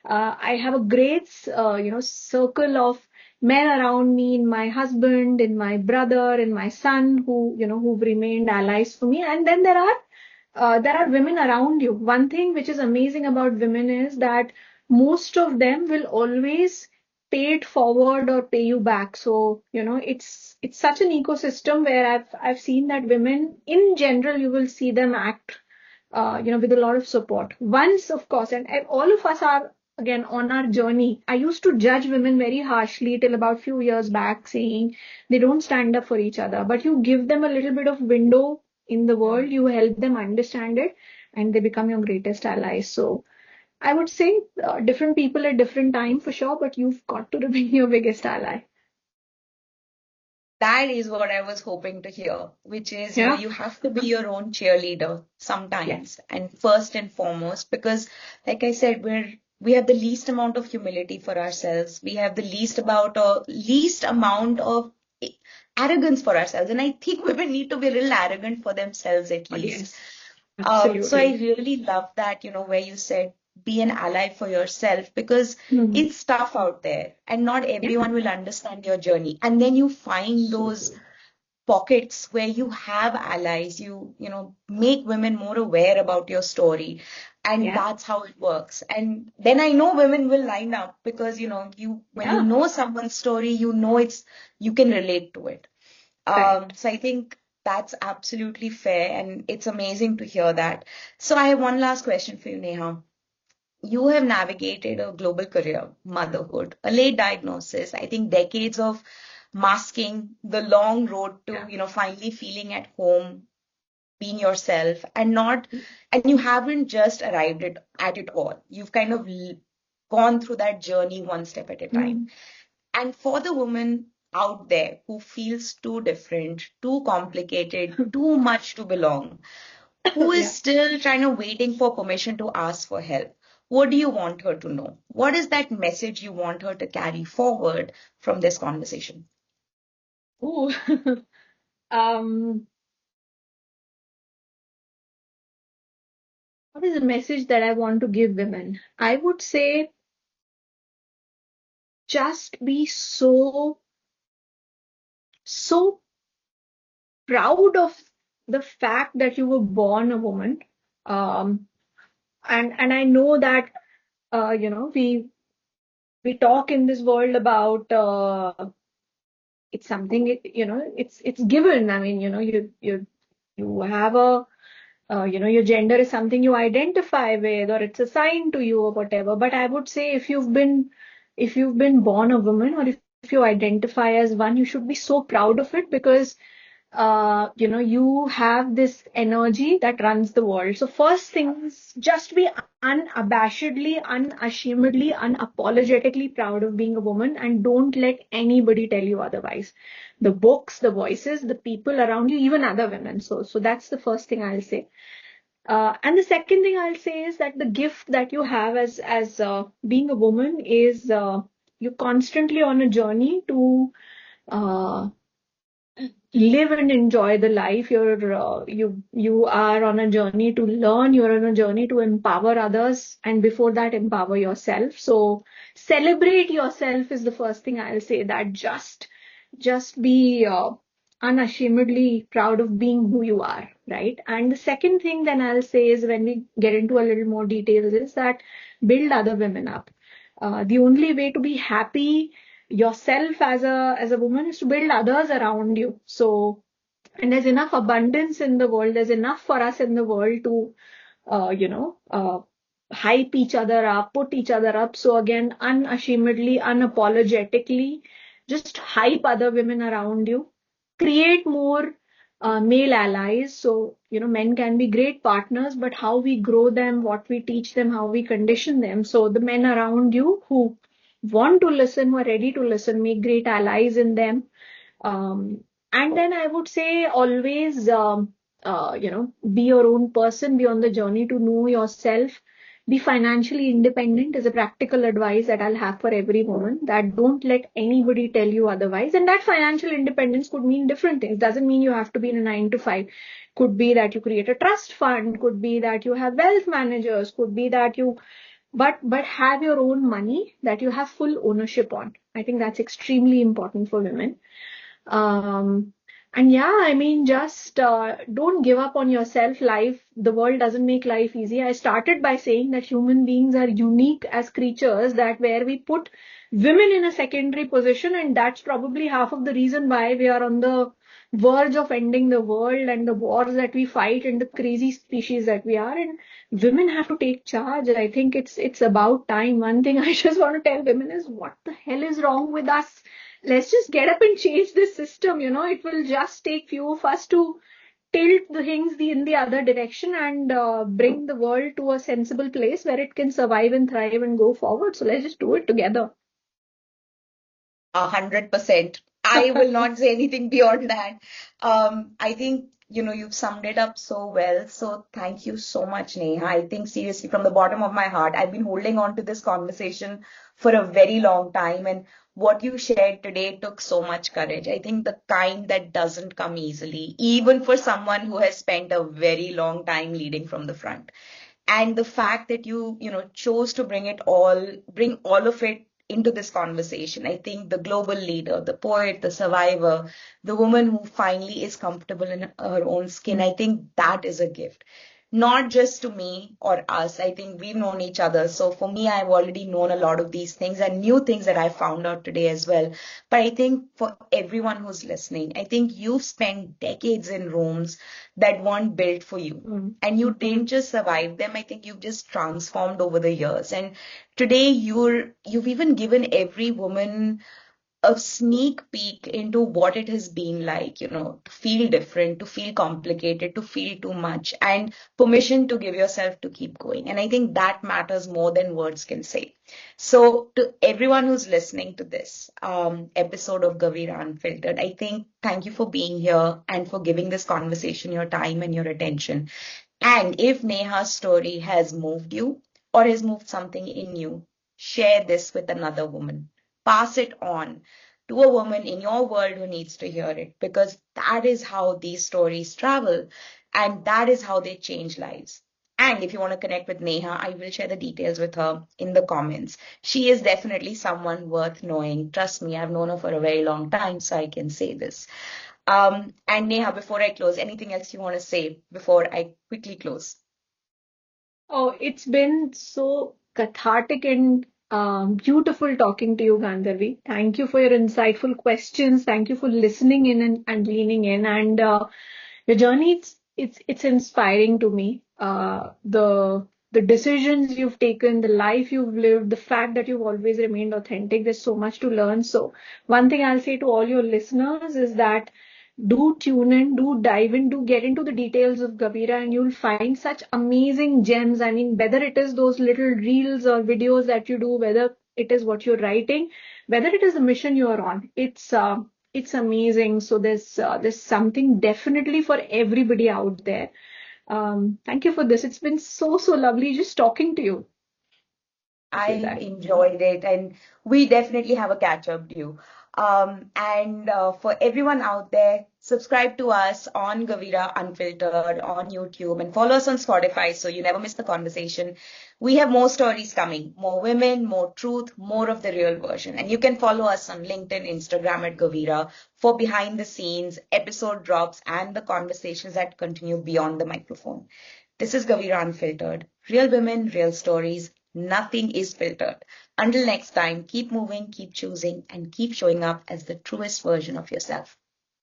I have a great, circle of men around me, in my husband, in my brother, in my son, who've remained allies for me. And then there are women around you. One thing which is amazing about women is that most of them will always pay it forward or pay you back. So, it's such an ecosystem where I've seen that women in general, you will see them act with a lot of support. Once, of course, and all of us are again on our journey. I used to judge women very harshly till about few years back, saying they don't stand up for each other. But you give them a little bit of window in the world, you help them understand it, and they become your greatest allies. So I would say different people at different time for sure, but you've got to remain your biggest ally. That is what I was hoping to hear, which is, Yeah. you have to be your own cheerleader Yes. sometimes, and first and foremost, because, like I said, we have the least amount of humility for ourselves. We have the least amount of arrogance for ourselves, and I think women need to be a little arrogant for themselves at Oh, least. yes. So I Absolutely. really love that, where you said be an ally for yourself, because Mhm. it's tough out there and not Yeah. everyone will understand your journey. And then you find So those true. pockets where you have allies, make women more aware about your story. And Yeah. that's how it works. And then I know women will line up because, when you Yeah. know someone's story, you can relate to it. Correct. So I think that's absolutely fair, and it's amazing to hear that. So I have one last question for you, Neha. You have navigated a global career, motherhood, a late diagnosis, I think decades of masking, the long road to, Yeah. finally feeling at home, being yourself, and you haven't just arrived at it all. You've kind of gone through that journey one step at a time. Mm. And for the woman out there who feels too different, too complicated, too much to belong, who is Yeah. still trying to waiting for permission to ask for help, what do you want her to know? What is that message you want her to carry forward from this conversation? Ooh. Um, what is the message that I want to give women? I would say just be so proud of the fact that you were born a woman. Um, and I know that we talk in this world about it's something it's given. I mean, you have your gender is something you identify with, or it's assigned to you or whatever. But I would say if you've been born a woman, or if you identify as one, you should be so proud of it, because you have this energy that runs the world. So first things, just be unabashedly, unashamedly, unapologetically proud of being a woman, and don't let anybody tell you otherwise. The books, the voices, the people around you, even other women. So that's the first thing I'll say. And the second thing I'll say is that the gift that you have as being a woman is you're constantly on a journey to uh, live and enjoy the life. You are on a journey to learn. You're on a journey to empower others, and before that, empower yourself. So celebrate yourself is the first thing I'll say. That just be unashamedly proud of being who you are, right? And the second thing then I'll say is, when we get into a little more details, is that build other women up. The only way to be happy yourself as a woman is to build others around you. So, and there's enough abundance in the world. There's enough for us in the world to uh, you know uh, hype each other up, put each other up. So again, unashamedly, unapologetically, just hype other women around you. create more male allies. So, men can be great partners, but how we grow them, what we teach them, how we condition them. So the men around you who want to listen, who are ready to listen, make great allies in them. And then I would say always, be your own person, be on the journey to know yourself, be financially independent is a practical advice that I'll have for every woman, that don't let anybody tell you otherwise. And that financial independence could mean different things. Doesn't mean you have to be in a 9 to 5. Could be that you create a trust fund, could be that you have wealth managers, could be that you, but have your own money that you have full ownership on. I think that's extremely important for women. Um, and yeah, I mean, just don't give up on yourself. The world doesn't make life easy. I started by saying that human beings are unique as creatures, that where we put women in a secondary position, and that's probably half of the reason why we are on the verge of ending the world and the wars that we fight and the crazy species that we are. And women have to take charge. I think it's about time. One thing I just want to tell women is, what the hell is wrong with us? Let's just get up and change this system. It will just take few of us to tilt the things in the other direction and bring the world to a sensible place where it can survive and thrive and go forward. So let's just do it together. 100%. I will not say anything beyond that. I think, you've summed it up so well. So thank you so much, Neha. I think seriously, from the bottom of my heart, I've been holding on to this conversation for a very long time. And what you shared today took so much courage. I think the kind that doesn't come easily, even for someone who has spent a very long time leading from the front. And the fact that you chose to bring all of it into this conversation. I think the global leader, the poet, the survivor, the woman who finally is comfortable in her own skin, I think that is a gift. Not just to me or us. I think we've known each other. So for me, I've already known a lot of these things and new things that I found out today as well. But I think for everyone who's listening, I think you've spent decades in rooms that weren't built for you. And you didn't just survive them. I think you've just transformed over the years. And today you've even given every woman a sneak peek into what it has been like, to feel different, to feel complicated, to feel too much, and permission to give yourself to keep going. And I think that matters more than words can say. So to everyone who's listening to this episode of Gavira Unfiltered, I think thank you for being here and for giving this conversation your time and your attention. And if Neha's story has moved you or has moved something in you, share this with another woman. Pass it on to a woman in your world who needs to hear it, because that is how these stories travel and that is how they change lives. And if you want to connect with Neha, I will share the details with her in the comments. She is definitely someone worth knowing. Trust me, I've known her for a very long time, so I can say this. And Neha, before I close, anything else you want to say before I quickly close? Oh, it's been so cathartic and beautiful talking to you, Gandharvi. Thank you for your insightful questions. Thank you for listening in and leaning in. And your journey, it's inspiring to me. The decisions you've taken, the life you've lived, the fact that you've always remained authentic. There's so much to learn. So one thing I'll say to all your listeners is that do tune in, do dive in, do get into the details of Gavira, and you'll find such amazing gems. I mean, whether it is those little reels or videos that you do, whether it is what you're writing, whether it is the mission you're on, it's amazing. So there's something definitely for everybody out there. Thank you for this. It's been so lovely just talking to you. I Say that. enjoyed it, and we definitely have a catch up due. And for everyone out there, subscribe to us on Gavira Unfiltered on YouTube and follow us on Spotify so you never miss the conversation. We have more stories coming, more women, more truth, more of the real version. And you can follow us on LinkedIn, Instagram at Gavira for behind the scenes, episode drops, and the conversations that continue beyond the microphone. This is Gavira Unfiltered. Real women, real stories. Nothing is filtered. Until next time, keep moving, keep choosing, and keep showing up as the truest version of yourself.